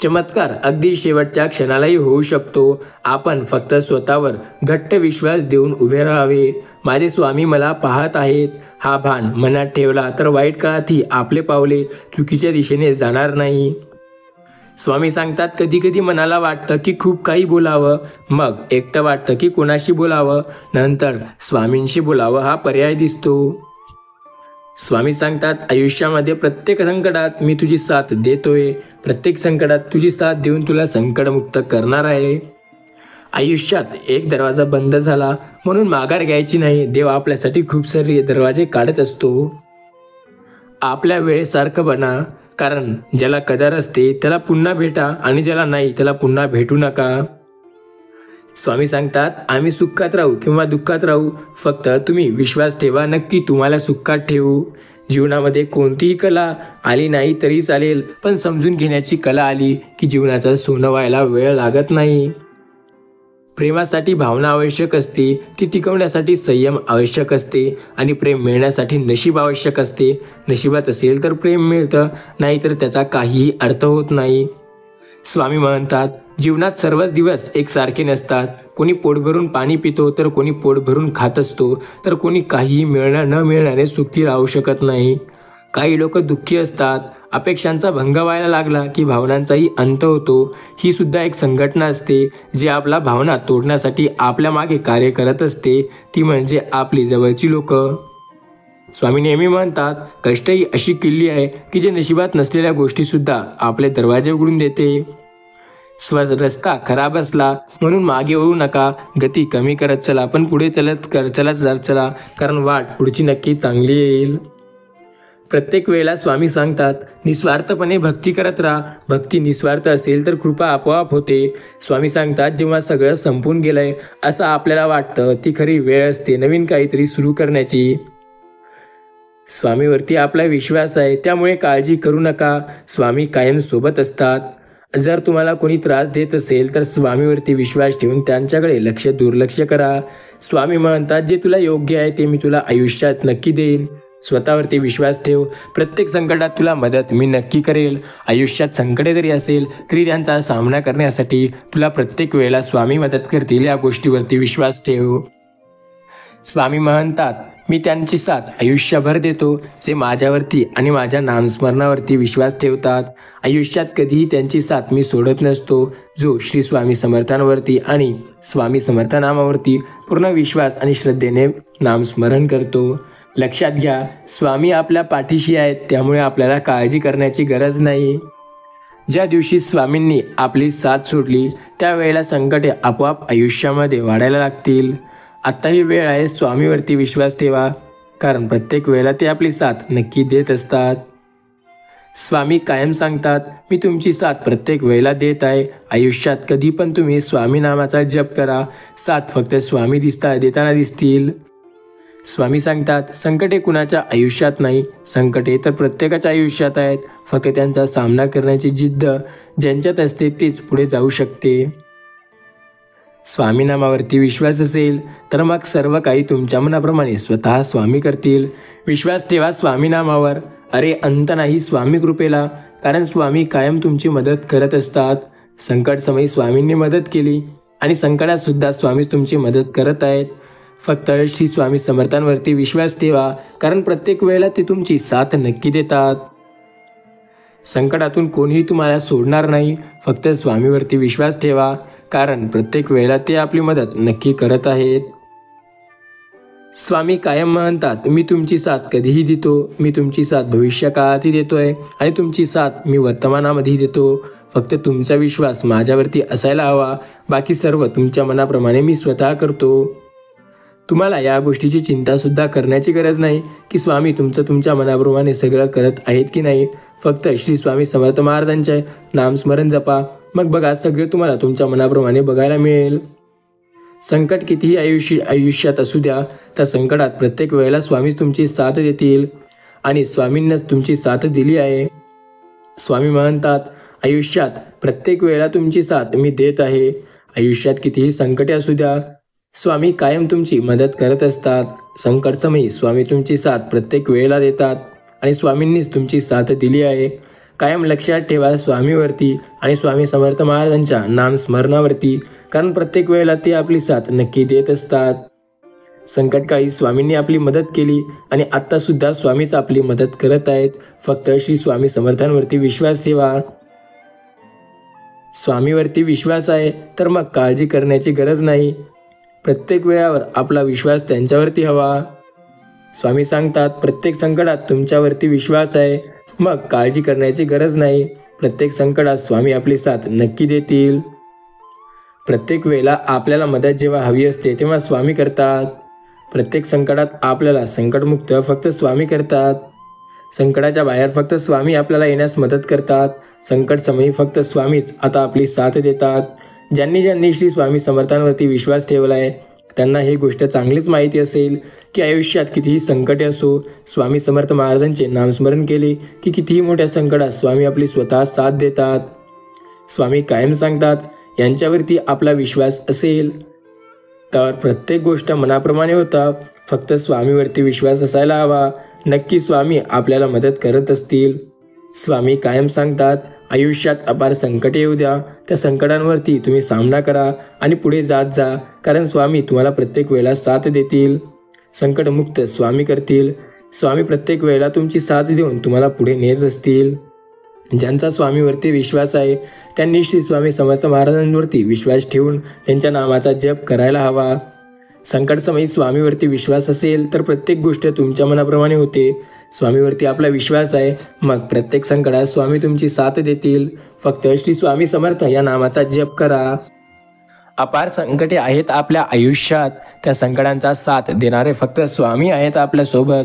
चमत्कार अगदी शेवटच्या क्षणालाही होऊ शकतो. आपण फक्त स्वतःवर घट्ट विश्वास देऊन उभे राहावे. माझे स्वामी मला पाहत आहेत हा भान मनात ठेवला तर वाईट काळातही आपले पावले चुकीच्या दिशेने जाणार नाही. स्वामी सांगतात, कधी कधी मनाला वाटतं की खूप काही बोलावं, मग एकटं वाटतं की कोणाशी बोलावं, नंतर स्वामींशी बोलावं हा पर्याय दिसतो. स्वामी सांगतात, आयुष्यामध्ये प्रत्येक संकटात मी तुझी साथ देतोय. प्रत्येक संकटात तुझी साथ देऊन तुला संकटमुक्त करणार आहे. आयुष्यात एक दरवाजा बंद झाला म्हणून माघार घ्यायची नाही. देव आपल्यासाठी खूप सारे दरवाजे काढत असतो. आपल्या वेळेसारखं बना, कारण ज्याला कदर असते त्याला पुन्हा भेटा आणि ज्याला नाही त्याला पुन्हा भेटू नका. स्वामी सांगतात, आम्ही सुखात राहू किंवा दुःखात राहू, फक्त तुम्ही विश्वास ठेवा, नक्की तुम्हाला सुखात ठेवू. जीवनामध्ये कोणतीही कला आली नाही तरी चालेल, पण समजून घेण्याची कला आली की जीवनाचं सोनं व्हायला वेळ लागत नाही. प्रेमासाठी भावना आवश्यक असते, ती टिकवण्यासाठी संयम आवश्यक असते आणि प्रेम मिळण्यासाठी नशीब आवश्यक असते. नशिबात असेल तर प्रेम मिळतं, नाहीतर त्याचा काहीही अर्थ होत नाही. स्वामी म्हणतात, जीवनात सर्वच दिवस एकसारखे नसतात. कोणी पोट भरून पाणी पितो तर कोणी पोट भरून खात असतो, तर कोणी काहीही न मिळण्याने सुखी राहू शकत नाही. काही लोक दुःखी असतात. अपेक्षांचा भंग व्हायला लागला की भावनांचाही अंत होतो. ही सुद्धा एक संघटना असते जी आपल्या भावना तोडण्यासाठी आपल्या मागे कार्य करत असते, ती म्हणजे आपली जवळची लोक. स्वामी नेहमी म्हणतात, कष्ट ही अशी किल्ली आहे की जे नशिबात नसलेल्या गोष्टीसुद्धा आपले दरवाजे उघडून देते. रस्ता खराब असला म्हणून मागे वळू नका. गती कमी करत चला, पण पुढे चला, कारण वाट पुढची नक्की चांगली येईल. प्रत्येक वेळेला स्वामी सांगतात, निस्वार्थपणे भक्ती करत राहा. भक्ती निस्वार्थ असेल तर कृपा आपोआप होते. स्वामी सांगतात, जेव्हा सगळं संपून गेलंय असं आपल्याला वाटतं, ती खरी वेळ असते नवीन काहीतरी सुरू करण्याची. स्वामीवरती आपला विश्वास आहे, त्यामुळे काळजी करू नका. स्वामी कायम सोबत असतात. जर तुम्हाला कोणी त्रास देत असेल तर स्वामीवरती विश्वास ठेवून त्यांच्याकडे दुर्लक्ष करा. स्वामी म्हणतात, जे तुला योग्य आहे ते मी तुला आयुष्यात नक्की देईन. स्वतःवरती विश्वास ठेव. प्रत्येक संकटात तुला मदत मी नक्की करेल. आयुष्यात संकटे जरी असेल तरी त्यांचा सामना करण्यासाठी तुला प्रत्येक वेळेला स्वामी मदत करतील, या गोष्टीवरती विश्वास ठेव. स्वामी म्हणतात, मी त्यांची साथ आयुष्यभर देतो, जे माझ्यावरती आणि माझ्या नामस्मरणावरती विश्वास ठेवतात. आयुष्यात कधीही त्यांची साथ मी सोडत नसतो. जो श्री स्वामी समर्थांवरती आणि स्वामी समर्थ नामावरती पूर्ण विश्वास आणि श्रद्धेने नामस्मरण करतो. लक्षात घ्या, स्वामी आपल्या पाठीशी आहेत, त्यामुळे आपल्याला काळजी करण्याची गरज नाही. ज्या दिवशी स्वामींनी आपली साथ सोडली त्यावेळेला संकटे आपोआप आयुष्यामध्ये वाढायला लागतील. आत्ता ही वेळ आहे, स्वामीवरती विश्वास ठेवा, कारण प्रत्येक वेळेला ते आपली साथ नक्की देत असतात. स्वामी कायम सांगतात, मी तुमची साथ प्रत्येक वेळेला देत आहे. आयुष्यात कधी पण तुम्ही स्वामी नामाचा जप करा. साथ फक्त स्वामी देताना दिसतील. स्वामी सांगतात, संकटे कुणाच्या आयुष्यात नाही, संकटे तर प्रत्येकाच्या आयुष्यात आहेत. फक्त त्यांचा सामना करण्याची जिद्द ज्यांच्यात असते तेच पुढे जाऊ शकते. स्वामी नामावरती विश्वास असेल तर मग सर्व काही तुमच्या मनाप्रमाणे स्वतः स्वामी करतील. विश्वास ठेवा स्वामी नामावर. अरे अंत नाही स्वामी कृपेला, कारण स्वामी कायम तुमची मदत करत असतात. संकट समयी स्वामींनी मदत केली आणि संकटात सुद्धा स्वामी तुमची मदत करत आहेत. फक्त श्री स्वामी समर्थांवरती विश्वास ठेवा, कारण प्रत्येक वेळेला ते तुमची साथ नक्की देतात. संकटातून कोणीही तुम्हाला सोडणार नाही. फक्त स्वामीवरती विश्वास ठेवा, कारण प्रत्येक वेळेला ते आपली मदत नक्की करत आहेत. स्वामी कायम म्हणतात, मी तुमची साथ कधीही देतो. मी तुमची साथ भविष्यकाळातही देतोय आणि तुमची साथ मी वर्तमानामध्येही देतो. फक्त तुमचा विश्वास माझ्यावरती असायला हवा. बाकी सर्व तुमच्या मनाप्रमाणे मी स्वतः करतो. तुम्हाला या गोष्टीची चिंतासुद्धा करण्याची गरज नाही की स्वामी तुमच्या मनाप्रमाणे सगळं करत आहेत की नाही. फक्त श्री स्वामी समर्थ महाराजांचे नामस्मरण जपा. मग बघा, सगळे तुम्हाला तुमच्या मनाप्रमाणे बघायला मिळेल. संकट कितीही आयुष्यात असू द्या, त्या संकटात प्रत्येक वेळेला स्वामी तुमची साथ देतील आणि स्वामींनाच तुमची साथ दिली आहे. स्वामी म्हणतात, आयुष्यात प्रत्येक वेळेला तुमची साथ मी देत आहे. आयुष्यात कितीही संकटे असू द्या, स्वामी कायम तुमची मदत करत असतात. संकटसमयी स्वामी तुमची साथ प्रत्येक वेळेला देतात आणि स्वामींनीच तुमची साथ दिली आहे. कायम लक्षात ठेवा स्वामीवरती आणि स्वामी समर्थ महाराजांच्या नामस्मरणावरती, कारण प्रत्येक वेळेला ते आपली साथ नक्की देत असतात. संकटकाळी स्वामींनी आपली मदत केली आणि आत्तासुद्धा स्वामीच आपली मदत करत आहेत. फक्त श्री स्वामी समर्थांवरती विश्वास ठेवा. स्वामीवरती विश्वास आहे तर मग काळजी करण्याची गरज नाही. प्रत्येक वेळावर आपला विश्वास त्यांच्यावरती हवा. स्वामी सांगतात, प्रत्येक संकटात तुमच्यावरती विश्वास आहे, मग काळजी करण्याची गरज नाही. प्रत्येक संकटात स्वामी आपली साथ नक्की देतील. प्रत्येक वेळेला आपल्याला मदत जेव्हा हवी असते तेव्हा स्वामी करतात. प्रत्येक संकटात आपल्याला संकटमुक्त फक्त स्वामी करतात. संकटाच्या बाहेर फक्त स्वामी आपल्याला येण्यास मदत करतात. संकट समयी फक्त स्वामीच आता आपली साथ देतात. ज्यांनी श्री स्वामी समर्थांवरती विश्वास ठेवला आहे त्यांना ही गोष्ट चांगलीच माहिती असेल की आयुष्यात कितीही संकटे असो, स्वामी समर्थ महाराजांचे नामस्मरण केले की कितीही मोठ्या संकटात स्वामी आपली स्वतः साथ देतात. स्वामी कायम सांगतात, यांच्यावरती आपला विश्वास असेल तर प्रत्येक गोष्ट मनाप्रमाणे होता. फक्त स्वामीवरती विश्वास असायला हवा. नक्की स्वामी आपल्याला मदत करत असतील. स्वामी कायम सांगतात, आयुष्यात अपार संकटे येऊ द्या, त्या संकटांवरती तुम्ही सामना करा आणि पुढे जात जा, कारण स्वामी तुम्हाला प्रत्येक वेळेला साथ देतील. संकटमुक्त स्वामी करतील. स्वामी प्रत्येक वेळेला तुमची साथ देऊन तुम्हाला पुढे नेत असतील. ज्यांचा स्वामीवरती विश्वास आहे त्यांनी श्री स्वामी समर्थ महाराजांवरती विश्वास ठेवून त्यांच्या नामाचा जप करायला हवा. संकटसमयी स्वामीवरती विश्वास असेल तर प्रत्येक गोष्ट तुमच्या मनाप्रमाणे होते. स्वामीवरती आपला विश्वास आहे, मग प्रत्येक संकटात स्वामी तुमची साथ देतील. फक्त श्री स्वामी समर्थ या नामाचा जप करा. अपार संकटे आहेत आपल्या आयुष्यात, त्या संकटांचा साथ देणारे फक्त स्वामी आहेत आपल्यासोबत.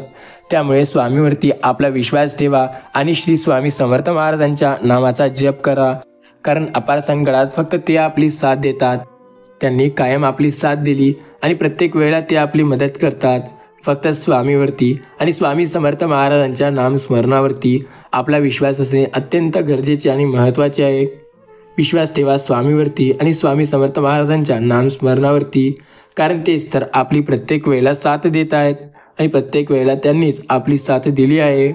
त्यामुळे स्वामीवरती आपला विश्वास ठेवा आणि श्री स्वामी समर्थ महाराजांच्या नामाचा जप करा, कारण अपार संकटात फक्त ते आपली साथ देतात. त्यांनी कायम आपली साथ दिली आणि प्रत्येक वेळेला ते आपली मदत करतात. फक्त स्वामीवरती आणि स्वामी समर्थ महाराजांच्या नामस्मरणावरती आपला विश्वास असणे अत्यंत गरजेचे आणि महत्त्वाचे आहे. विश्वास ठेवा स्वामीवरती आणि स्वामी समर्थ महाराजांच्या नामस्मरणावरती, कारण तेच तर आपली प्रत्येक वेळेला साथ देत आहेत आणि प्रत्येक वेळेला त्यांनीच आपली साथ दिली आहे.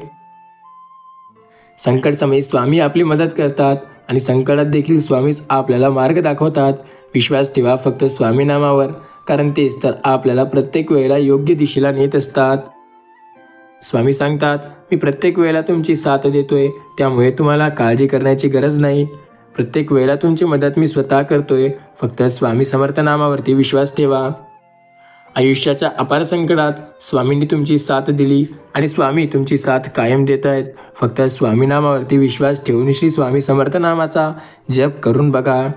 संकट समयी स्वामी आपली मदत करतात आणि संकटात देखील स्वामीच आपल्याला मार्ग दाखवतात. विश्वास ठेवा फक्त स्वामी नामावर, कारण तेच तर आपल्याला प्रत्येक वेळेला योग्य दिशेला नेत असतात. स्वामी सांगतात, मी प्रत्येक वेळेला तुमची साथ देतोय, त्यामुळे तुम्हाला काळजी करण्याची गरज नाही. प्रत्येक वेळेला तुमची मदत मी स्वतः करतोय. फक्त स्वामी समर्थ नामावरती विश्वास ठेवा. आयुष्याच्या अपार संकटात स्वामींनी तुमची साथ दिली आणि स्वामी तुमची साथ कायम देत आहेत. फक्त स्वामी नामावरती विश्वास ठेवून श्री स्वामी समर्थ नामाचा जप करून बघा.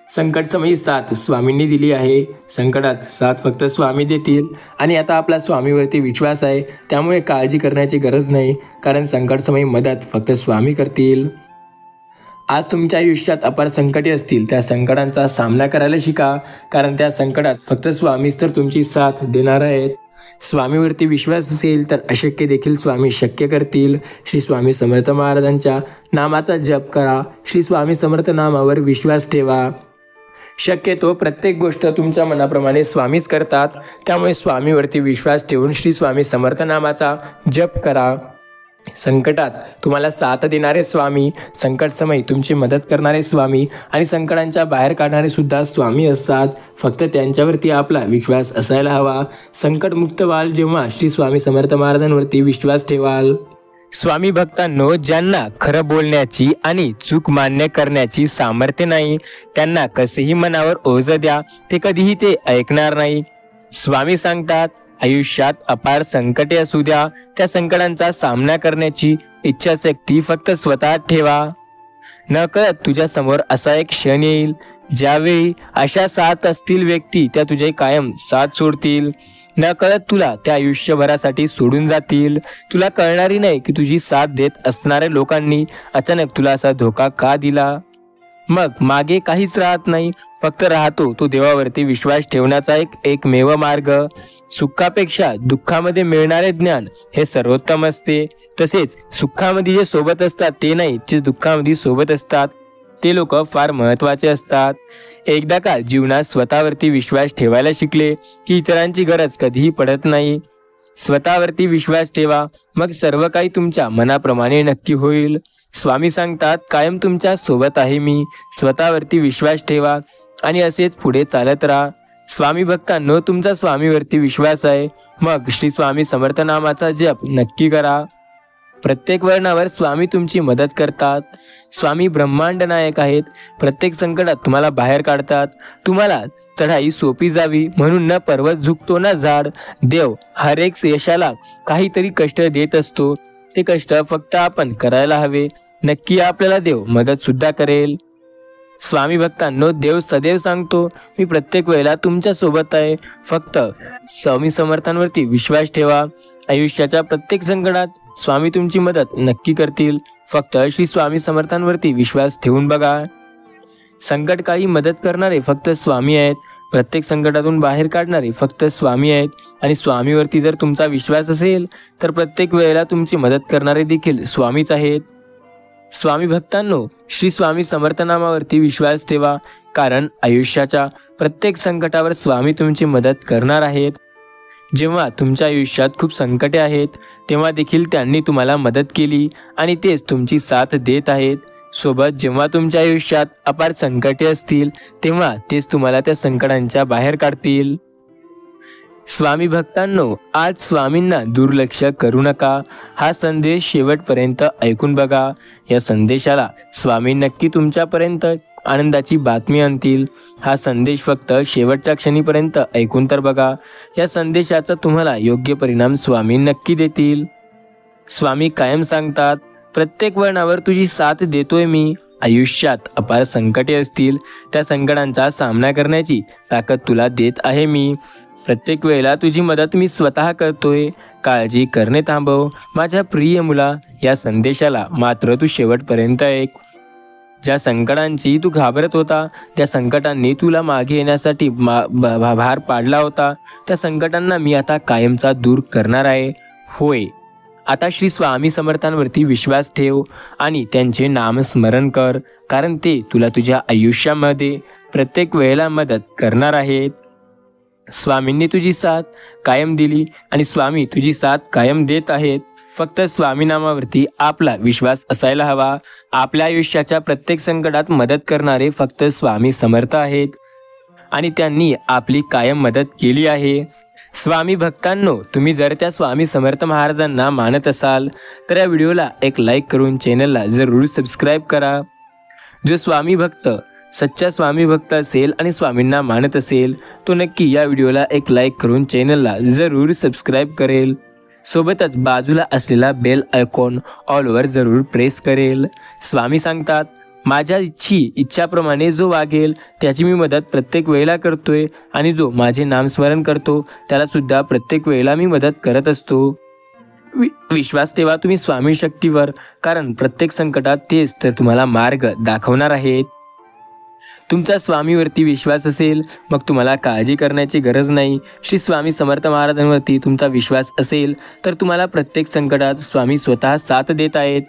संकटसमयी साथ स्वामींनी दिली आहे. संकटात साथ फक्त स्वामी देतील आणि आता आपला स्वामीवरती विश्वास आहे, त्यामुळे काळजी करण्याची गरज नाही, कारण संकटसमयी मदत फक्त स्वामी करतील. आज तुमच्या आयुष्यात अपार संकटे असतील, त्या संकटांचा सामना करायला शिका, कारण त्या संकटात फक्त स्वामीच तर तुमची साथ देणार आहेत. स्वामीवरती विश्वास असेल तर अशक्य देखील स्वामी शक्य करतील. श्री स्वामी समर्थ महाराजांच्या नामाचा जप करा. श्री स्वामी समर्थ नामावर विश्वास ठेवा. शक्यतो प्रत्येक गोष्ट तुमच्या मनाप्रमाणे स्वामीच करतात, त्यामुळे स्वामीवरती विश्वास ठेवून श्री स्वामी समर्थ नामाचा जप करा. संकटात तुम्हाला साथ देणारे स्वामी, संकट समय तुमची मदत करणारे स्वामी आणि संकटांच्या बाहेर काढणारे सुद्धा स्वामी असतात. फक्त त्यांच्यावरती आपला विश्वास असायला हवा. संकटमुक्त व्हाल जेव्हा श्री स्वामी समर्थ महाराजांवरती विश्वास ठेवाल. स्वामी भक्तांनो, ज्यांना खरं बोलण्याची आणि चूक मान्य करण्याची सामर्थ्य नाही, त्यांना कसेही मनावर ओझं द्या, ते कधीही ते ऐकणार नाही. स्वामी सांगतात, आयुष्यात अपार संकटे असू द्या, त्या संकटांचा सामना करण्याची इच्छाशक्ती फक्त स्वतः ठेवा. नकळत तुझ्या समोर असा एक क्षण येईल ज्यावेळी अशा साथ असतील व्यक्ती त्या तुझे कायम साथ सोडतील. नकळत तुला त्या आयुष्यभरासाठी सोडून जातील. तुला कळणारी नाही की तुझी साथ देत असणाऱ्या लोकांनी अचानक तुला असा धोका का दिला. मग मागे काहीच राहत नाही, फक्त राहतो तो देवावरती विश्वास ठेवण्याचा एकमेव मार्ग. सुखापेक्षा दुःखामध्ये मिळणारे ज्ञान हे सर्वोत्तम असते. तसेच सुखामध्ये जे सोबत असतात ते नाही, जे दुःखामध्ये सोबत असतात ते लोक फार महत्त्वाचे असतात. एकदा का जीवनात स्वतःवरती विश्वास ठेवायला शिकले की इतरांची गरज कधीही पडत नाही. स्वतःवरती विश्वास ठेवा, मग सर्व काही तुमच्या मनाप्रमाणे नक्की होईल. स्वामी सांगतात, कायम तुमच्या सोबत आहे मी. स्वतःवरती विश्वास ठेवा आणि असेच पुढे चालत राहा. स्वामी भक्तांनो, तुमचा स्वामीवरती विश्वास आहे, मग श्री स्वामी समर्थ नामाचा जप नक्की करा. प्रत्येक वळणावर स्वामी तुमची मदत करतात. स्वामी ब्रह्मांड नायक आहेत. प्रत्येक संकटात तुम्हाला बाहेर काढतात. तुम्हाला चढाई सोपी जावी म्हणून न पर्वत झुकतो ना झाड. देव हर एक यशाला काहीतरी कष्ट देत असतो. ते कष्ट फक्त आपण करायला हवे. नक्की आपल्याला देव मदत सुद्धा करेल. स्वामी भक्तांनो, देव सदैव सांगतो, मी प्रत्येक वेळेला तुमच्या सोबत आहे. फक्त स्वामी समर्थांवरती विश्वास ठेवा. आयुष्याच्या प्रत्येक संकटात स्वामी तुमची मदत नक्की करतील. फक्त श्री स्वामी समर्थांवरती विश्वास ठेवून बघा. संकटकाळी मदत करणारे फक्त स्वामी आहेत. प्रत्येक संकटातून बाहेर काढणारे फक्त स्वामी आहेत. आणि स्वामीवरती जर तुमचा विश्वास असेल तर प्रत्येक वेळेला तुमची मदत करणारे देखील स्वामीच आहेत. स्वामी भक्तांनो, श्री स्वामी समर्थ नामावरती विश्वास ठेवा, कारण आयुष्याच्या प्रत्येक संकटावर स्वामी तुमची मदत करणार आहेत. जेव्हा तुमच्या आयुष्यात खूप संकटे आहेत तेव्हा देखील त्यांनी तुम्हाला मदत केली आणि तेच तुमची साथ देत आहेत. सोबत जेव्हा तुमच्या आयुष्यात अपार संकटे असतील तेव्हा तेच तुम्हाला त्या संकटांच्या बाहेर काढतील. स्वामी भक्तांनो, आज स्वामींना दुर्लक्ष करू नका. हा संदेश शेवटपर्यंत ऐकून बघा. या संदेशाला स्वामी नक्की तुमच्यापर्यंत आनंदाची बातमी आणतील. हा संदेश फक्त शेवटच्या क्षणीपर्यंत ऐकून तर बघा. या संदेशाचा तुम्हाला योग्य परिणाम स्वामी नक्की देतील. स्वामी कायम सांगतात, प्रत्येक वळणावर तुझी साथ देतोय मी. आयुष्यात अपार संकटे असतील, त्या संकटांचा सामना करण्याची ताकद तुला देत आहे मी. प्रत्येक वेळेला तुझी मदत मी स्वतः करतोय. काळजी करणे थांबव माझ्या प्रिय मुला. या संदेशाला मात्र तू शेवटपर्यंत ऐक. ज्या संकटांची तू घाबरत होता, त्या संकटांनी तुला मागे येण्यासाठी भार पाडला होता, त्या संकटांना मी आता कायमचा दूर करणार आहे. होय, आता श्री स्वामी समर्थांवरती विश्वास ठेव आणि त्यांचे नामस्मरण कर, कारण ते तुला तुझ्या आयुष्यामध्ये प्रत्येक वेळेला मदत करणार आहेत. स्वामींनी तुझी साथ कायम दिली आणि स्वामी तुझी साथ कायम देत आहेत. फक्त स्वामी नामावरती आपला विश्वास असायला हवा. आपल्या आयुष्याच्या प्रत्येक संकटात मदत करणारे फक्त स्वामी समर्थ आहेत आणि त्यांनी आपली कायम मदत केली आहे. स्वामी भक्तांनो, तुम्ही जर त्या स्वामी समर्थ महाराजांना मानत असाल तर या व्हिडिओला एक लाईक करून चॅनलला जरूर सबस्क्राईब करा. जो स्वामी भक्त सच्चा स्वामी भक्त असेल आणि स्वामींना मानत असेल तो नक्की या व्हिडिओला एक लाईक करून चॅनलला जरूर सबस्क्राईब करेल. सोबतच बाजूला असलेला बेल आयकॉन ऑलवर जरूर प्रेस करेल. स्वामी सांगतात, माझ्या इच्छाप्रमाणे जो वागेल त्याची मी मदत प्रत्येक वेळेला करतोय आणि जो माझे नामस्मरण करतो त्याला सुद्धा प्रत्येक वेळेला मी मदत करत असतो. विश्वास ठेवा तुम्ही स्वामी शक्तीवर, कारण प्रत्येक संकटात तेच तर तुम्हाला मार्ग दाखवणार आहेत. तुमचा स्वामीवरती विश्वास असेल मग तुम्हाला काळजी करण्याची गरज नाही. श्री स्वामी समर्थ महाराजांवरती तुमचा विश्वास असेल तर तुम्हाला प्रत्येक संकटात स्वामी स्वतः साथ देत आहेत.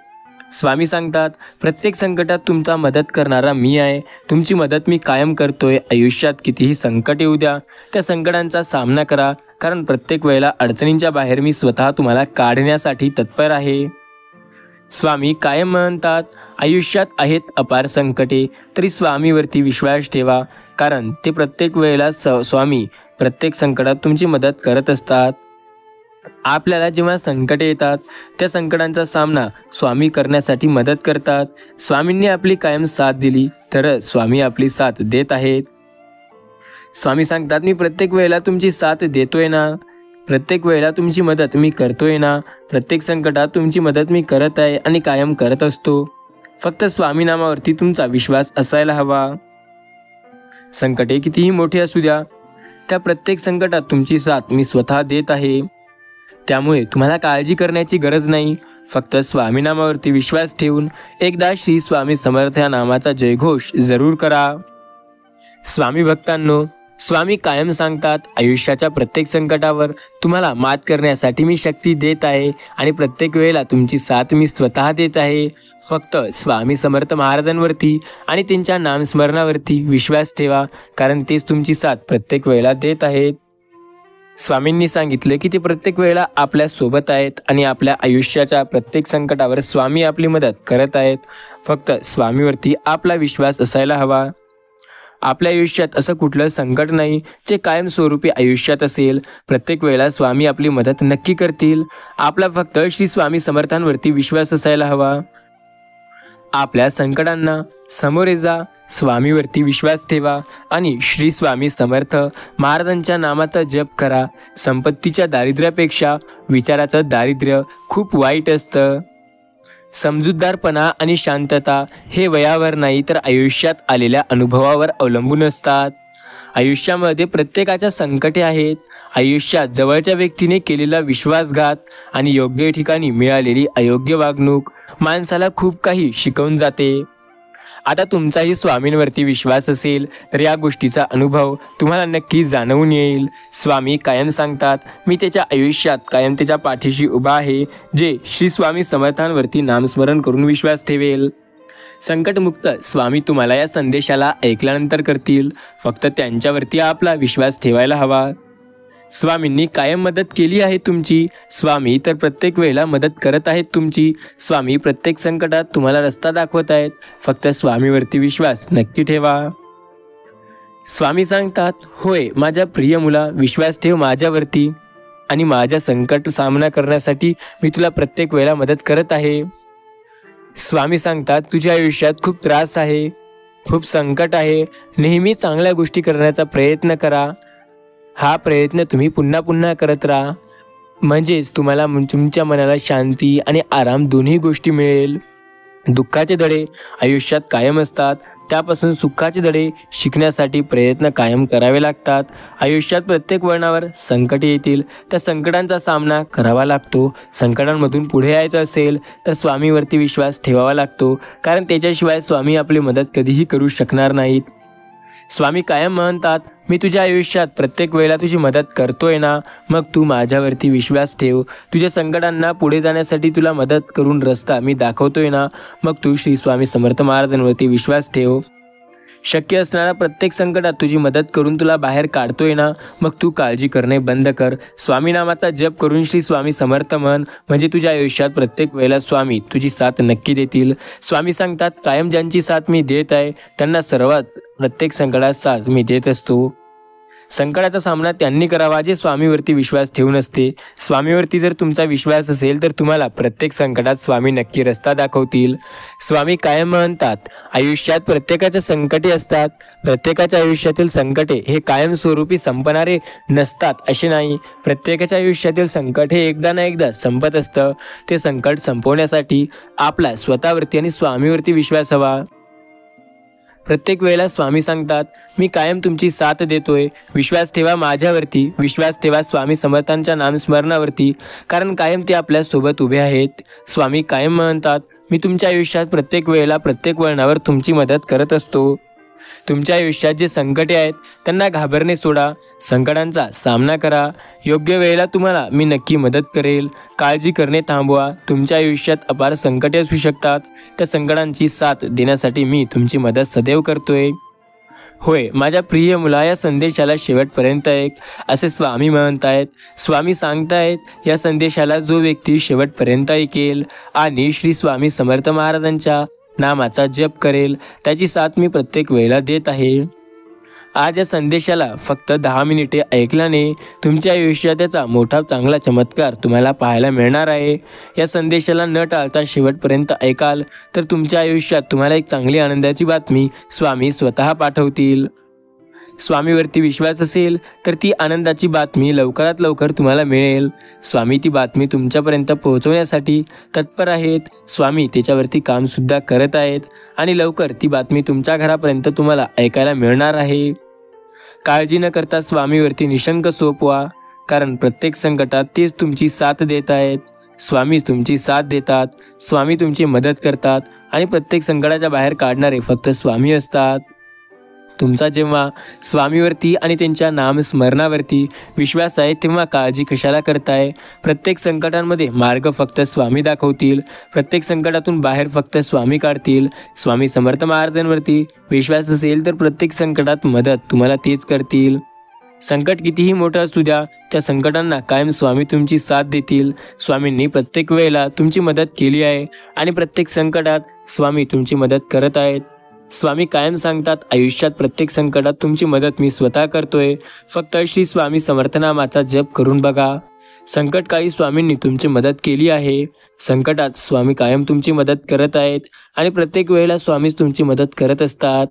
स्वामी सांगतात, प्रत्येक संकटात तुमचा मदत करणारा मी आहे. तुमची मदत मी कायम करतोय. आयुष्यात कितीही संकट येऊ द्या, त्या संकटांचा सामना करा, कारण प्रत्येक वेळेला अडचणींच्या बाहेर मी स्वतः तुम्हाला काढण्यासाठी तत्पर आहे. स्वामी कायम म्हणतात, आयुष्यात आहेत अपार संकटे तरी स्वामीवरती विश्वास ठेवा, कारण ते प्रत्येक वेळेला स्वामी प्रत्येक संकटात तुमची मदत करत असतात. आपल्याला जेव्हा संकटे येतात त्या संकटांचा सामना स्वामी करण्यासाठी मदत करतात. स्वामींनी आपली कायम साथ दिली तर स्वामी आपली साथ देत आहेत. स्वामी सांगतात, मी प्रत्येक वेळेला तुमची साथ देतोय ना, प्रत्येक वेळेला तुमची मदत मी करतोय ना, प्रत्येक संकटात तुमची मदत मी करत आहे आणि कायम करत असतो. फक्त स्वामी नामावरती तुमचा विश्वास असायला हवा. संकटे कितीही मोठी असू द्या, त्या प्रत्येक संकटात तुमची साथ मी स्वतः देत आहे. त्यामुळे तुम्हाला काळजी करण्याची गरज नाही. फक्त स्वामी नामावरती विश्वास ठेवून एकदा श्री स्वामी समर्थ या नामाचा जयघोष जरूर करा. स्वामी भक्तांनो, स्वामी कायम सांगतात, आयुष्याच्या प्रत्येक संकटावर तुम्हाला मात करण्यासाठी मी शक्ती देत आहे आणि प्रत्येक वेळेला तुमची साथ मी स्वतः देत आहे. फक्त स्वामी समर्थ महाराजांवरती आणि त्यांच्या नामस्मरणावरती विश्वास ठेवा, कारण तेच तुमची साथ प्रत्येक वेळेला देत आहेत. स्वामींनी सांगितले की ते प्रत्येक वेळेला आपल्या सोबत आहेत आणि आपल्या आयुष्याच्या प्रत्येक संकटावर स्वामी आपली मदत करत आहेत. फक्त स्वामीवरती आपला विश्वास असायला हवा. आपल्या आयुष्यात असं कुठलं संकट नाही जे कायमस्वरूपी आयुष्यात असेल. प्रत्येक वेळेला स्वामी आपली मदत नक्की करतील. आपला फक्त श्री स्वामी समर्थांवरती विश्वास असायला हवा. आपल्या संकटांना सामोरे जा, स्वामीवरती विश्वास ठेवा आणि श्री स्वामी समर्थ महाराजांच्या नामाचा जप करा. संपत्तीच्या दारिद्र्यापेक्षा विचाराचं दारिद्र्य खूप वाईट असतं. समजूतदारपणा आणि शांतता हे वयावर नाही तर आयुष्यात आलेल्या अनुभवावर अवलंबून असतात. आयुष्यामध्ये प्रत्येकाच्या संकटे आहेत. आयुष्यात जवळच्या व्यक्तीने केलेला विश्वासघात आणि योग्य ठिकाणी मिळालेली अयोग्य वागणूक माणसाला खूप काही शिकवून जाते. आता तुमचाही स्वामींवरती विश्वास असेल तर या गोष्टीचा अनुभव तुम्हाला नक्की जाणवून येईल. स्वामी कायम सांगतात, मी त्याच्या आयुष्यात कायम त्याच्या पाठीशी उभा आहे, जे श्री स्वामी समर्थांवरती नामस्मरण करून विश्वास ठेवेल. संकटमुक्त स्वामी तुम्हाला या संदेशाला ऐकल्यानंतर करतील. फक्त त्यांच्यावरती आपला विश्वास ठेवायला हवा. स्वामींनी कायम मदत केली आहे तुमची. स्वामी तर प्रत्येक वेळेला मदत करत आहेत तुमची. स्वामी प्रत्येक संकटात तुम्हाला रस्ता दाखवत आहेत. फक्त स्वामीवरती विश्वास नक्की ठेवा. स्वामी सांगतात, होय माझ्या प्रिय मुला, विश्वास ठेव माझ्यावरती आणि माझ्या संकट सामना करण्यासाठी मी तुला प्रत्येक वेळेला मदत करत आहे. स्वामी सांगतात, तुझ्या आयुष्यात खूप त्रास आहे, खूप संकट आहे. नेहमी चांगल्या गोष्टी करण्याचा प्रयत्न करा. हा प्रयत्न तुम्ही पुन्हा पुन्हा करत राहा, म्हणजेच तुम्हाला तुमच्या मनाला शांती आणि आराम दोन्ही गोष्टी मिळेल. दुःखाचे धडे आयुष्यात कायम असतात, त्यापासून सुखाचे धडे शिकण्यासाठी प्रयत्न कायम करावे लागतात. आयुष्यात प्रत्येक वळणावर संकटे येतील, त्या संकटांचा सामना करावा लागतो. संकटांमधून पुढे यायचं असेल तर स्वामीवरती विश्वास ठेवावा लागतो, कारण त्याच्याशिवाय स्वामी आपली मदत कधीही करू शकणार नाहीत. स्वामी कायम म्हणतात, मी तुझ्या आयुष्यात प्रत्येक वेळेला तुझी मदत करतोय ना, मग तू माझ्यावरती विश्वास ठेव. तुझ्या संकटांना पुढे जाण्यासाठी तुला मदत करून रस्ता मी दाखवतोय ना, मग तू श्री स्वामी समर्थ महाराजांवरती विश्वास ठेव. शक्य असणाऱ्या प्रत्येक संकटात तुझी मदत करून तुला बाहेर काढतोय ना, मग तू काळजी करणे बंद कर. स्वामी नामाचा जप करून श्री स्वामी समर्थ म्हण, म्हणजे तुझ्या आयुष्यात प्रत्येक वेळेला स्वामी तुझी साथ नक्की देतील. स्वामी सांगतात, कायम ज्यांची साथ मी देत आहे त्यांना सर्वात प्रत्येक संकटात साथ मी देत असतो. संकटाचा सामना त्यांनी करावा जे स्वामीवरती विश्वास ठेवून असते. स्वामीवरती जर तुमचा विश्वास असेल तर तुम्हाला प्रत्येक संकटात स्वामी नक्की रस्ता दाखवतील. स्वामी कायम म्हणतात, आयुष्यात प्रत्येकाच्या संकटे असतात. प्रत्येकाच्या आयुष्यातील संकटे हे कायमस्वरूपी संपणारे नसतात असे नाही. प्रत्येकाच्या आयुष्यातील संकट हे एकदा ना एकदा संपत असतं. ते संकट संपवण्यासाठी आपला स्वतःवरती आणि स्वामीवरती विश्वास हवा. प्रत्येक वेळेला स्वामी सांगतात, मी कायम तुमची साथ देतोय. विश्वास ठेवा माझ्यावरती, विश्वास ठेवा स्वामी समर्थांच्या नामस्मरणावरती, कारण कायम ते आपल्यासोबत उभे आहेत. स्वामी कायम म्हणतात, मी तुमच्या आयुष्यात प्रत्येक वेळेला प्रत्येक वळणावर तुमची मदत करत असतो. तुमच्या आयुष्यात जे संकटे आहेत त्यांना घाबरणे सोडा, संकटांचा सामना करा. योग्य वेळेला तुम्हाला मी नक्की मदत करेल. काळजी करणे थांबवा. तुमच्या आयुष्यात अपार संकटे असू शकतात. त्या संकटांची साथ देण्यासाठी मी तुमची मदत सदैव करतोय. होय माझ्या प्रिय मुला, या संदेशाला शेवटपर्यंत ऐक असे स्वामी म्हणतायत. स्वामी सांगतायत या संदेशाला जो व्यक्ती शेवटपर्यंत ऐकेल आणि श्री स्वामी समर्थ महाराजांच्या नामाचा जप करेल त्याची साथ मी प्रत्येक वेळेला देत आहे. आज या संदेशाला फक्त 10 मिनिटे ऐकल्याने तुमच्या आयुष्यात त्याचा मोठा चांगला चमत्कार तुम्हाला पाहायला मिळणार आहे. या संदेशाला न टाळता शेवटपर्यंत ऐकाल तर तुमच्या आयुष्यात तुम्हाला एक चांगली आनंदाची बातमी स्वामी स्वतः पाठवतील. स्वामीवरती विश्वास असेल तर ती आनंदाची बातमी लवकरात लवकर तुम्हाला मिळेल. स्वामी ती बातमी तुमच्यापर्यंत पोहोचवण्यासाठी तत्पर आहेत. स्वामी त्याच्यावरती कामसुद्धा करत आहेत आणि लवकर ती बातमी तुमच्या घरापर्यंत तुम्हाला ऐकायला मिळणार आहे. काळजी न करता स्वामीवरती निशंक सोपवा, कारण प्रत्येक संकटात तेच तुमची साथ देत आहेत. स्वामी तुमची साथ देतात, स्वामी तुमची मदत करतात आणि प्रत्येक संकटाच्या बाहेर काढणारे फक्त स्वामी असतात. तुमचा जेव्हा स्वामीवरती आणि त्यांच्या नामस्मरणावरती विश्वास आहे तेव्हा काळजी कशाला करताय. प्रत्येक संकटांमध्ये मार्ग फक्त स्वामी दाखवतील. प्रत्येक संकटातून बाहेर फक्त स्वामी काढतील. स्वामी समर्थ महाराजांवरती विश्वास असेल तर प्रत्येक संकटात मदत तुम्हाला तेच करतील. संकट कितीही मोठं असू द्या, त्या संकटांना कायम स्वामी तुमची साथ देतील. स्वामींनी प्रत्येक वेळेला तुमची मदत केली आहे आणि प्रत्येक संकटात स्वामी तुमची मदत करत आहेत. स्वामी कायम सांगतात आयुष्यात प्रत्येक संकटात तुमची मदत मी स्वतः करतोय. फक्त श्री स्वामी समर्थनामाचा जप करून बघा. संकटकाळी स्वामींनी तुमची मदत केली आहे. संकटात स्वामी कायम तुमची मदत करत आहेत आणि प्रत्येक वेळेला स्वामीच तुमची मदत करत असतात.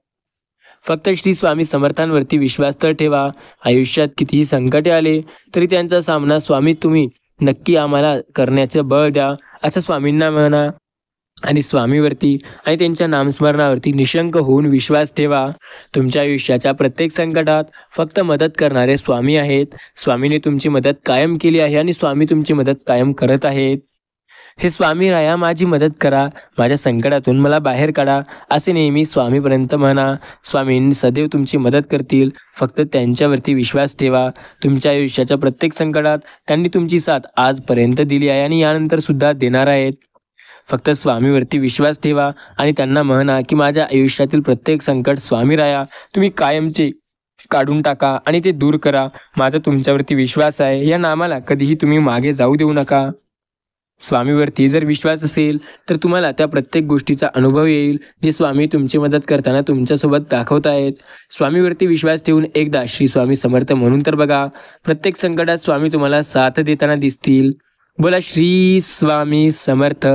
फक्त श्री स्वामी समर्थांवरती विश्वास तर ठेवा. आयुष्यात कितीही संकटे आले तरी त्यांचा सामना स्वामी तुम्ही नक्की आम्हाला करण्याचं बळ द्या असं स्वामींना म्हणा आणि स्वामीवरती आणि त्यांच्या नामस्मरणावरती निशंक होऊन विश्वास ठेवा. तुमच्या आयुष्याच्या प्रत्येक संकटात फक्त मदत करणारे स्वामी आहेत. स्वामीने तुमची मदत कायम केली आहे आणि स्वामी तुमची मदत कायम करत आहेत. हे स्वामी राया, माझी मदत करा, माझ्या संकटातून मला बाहेर काढा असे नेहमी स्वामीपर्यंत म्हणा. स्वामींनी सदैव तुमची मदत करतील. फक्त त्यांच्यावरती विश्वास ठेवा. तुमच्या आयुष्याच्या प्रत्येक संकटात त्यांनी तुमची साथ आजपर्यंत दिली आहे आणि यानंतर सुद्धा देणार आहेत. फक्त स्वामीवरती विश्वास ठेवा आणि त्यांना म्हणा की माझ्या आयुष्यातील प्रत्येक संकट स्वामी राया तुम्ही कायमचे काढून टाका आणि ते दूर करा. माझा तुमच्यावरती विश्वास आहे. या नामाला कधीही तुम्ही मागे जाऊ देऊ नका. स्वामीवरती जर विश्वास असेल तर तुम्हाला त्या प्रत्येक गोष्टीचा अनुभव येईल जे स्वामी तुमची मदत करताना तुमच्यासोबत दाखवत आहेत. स्वामीवरती विश्वास ठेवून एकदा श्री स्वामी समर्थ म्हणून तर बघा. प्रत्येक संकटात स्वामी तुम्हाला साथ देताना दिसतील. बोला श्री स्वामी समर्थ.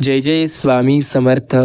जय जय स्वामी समर्थ.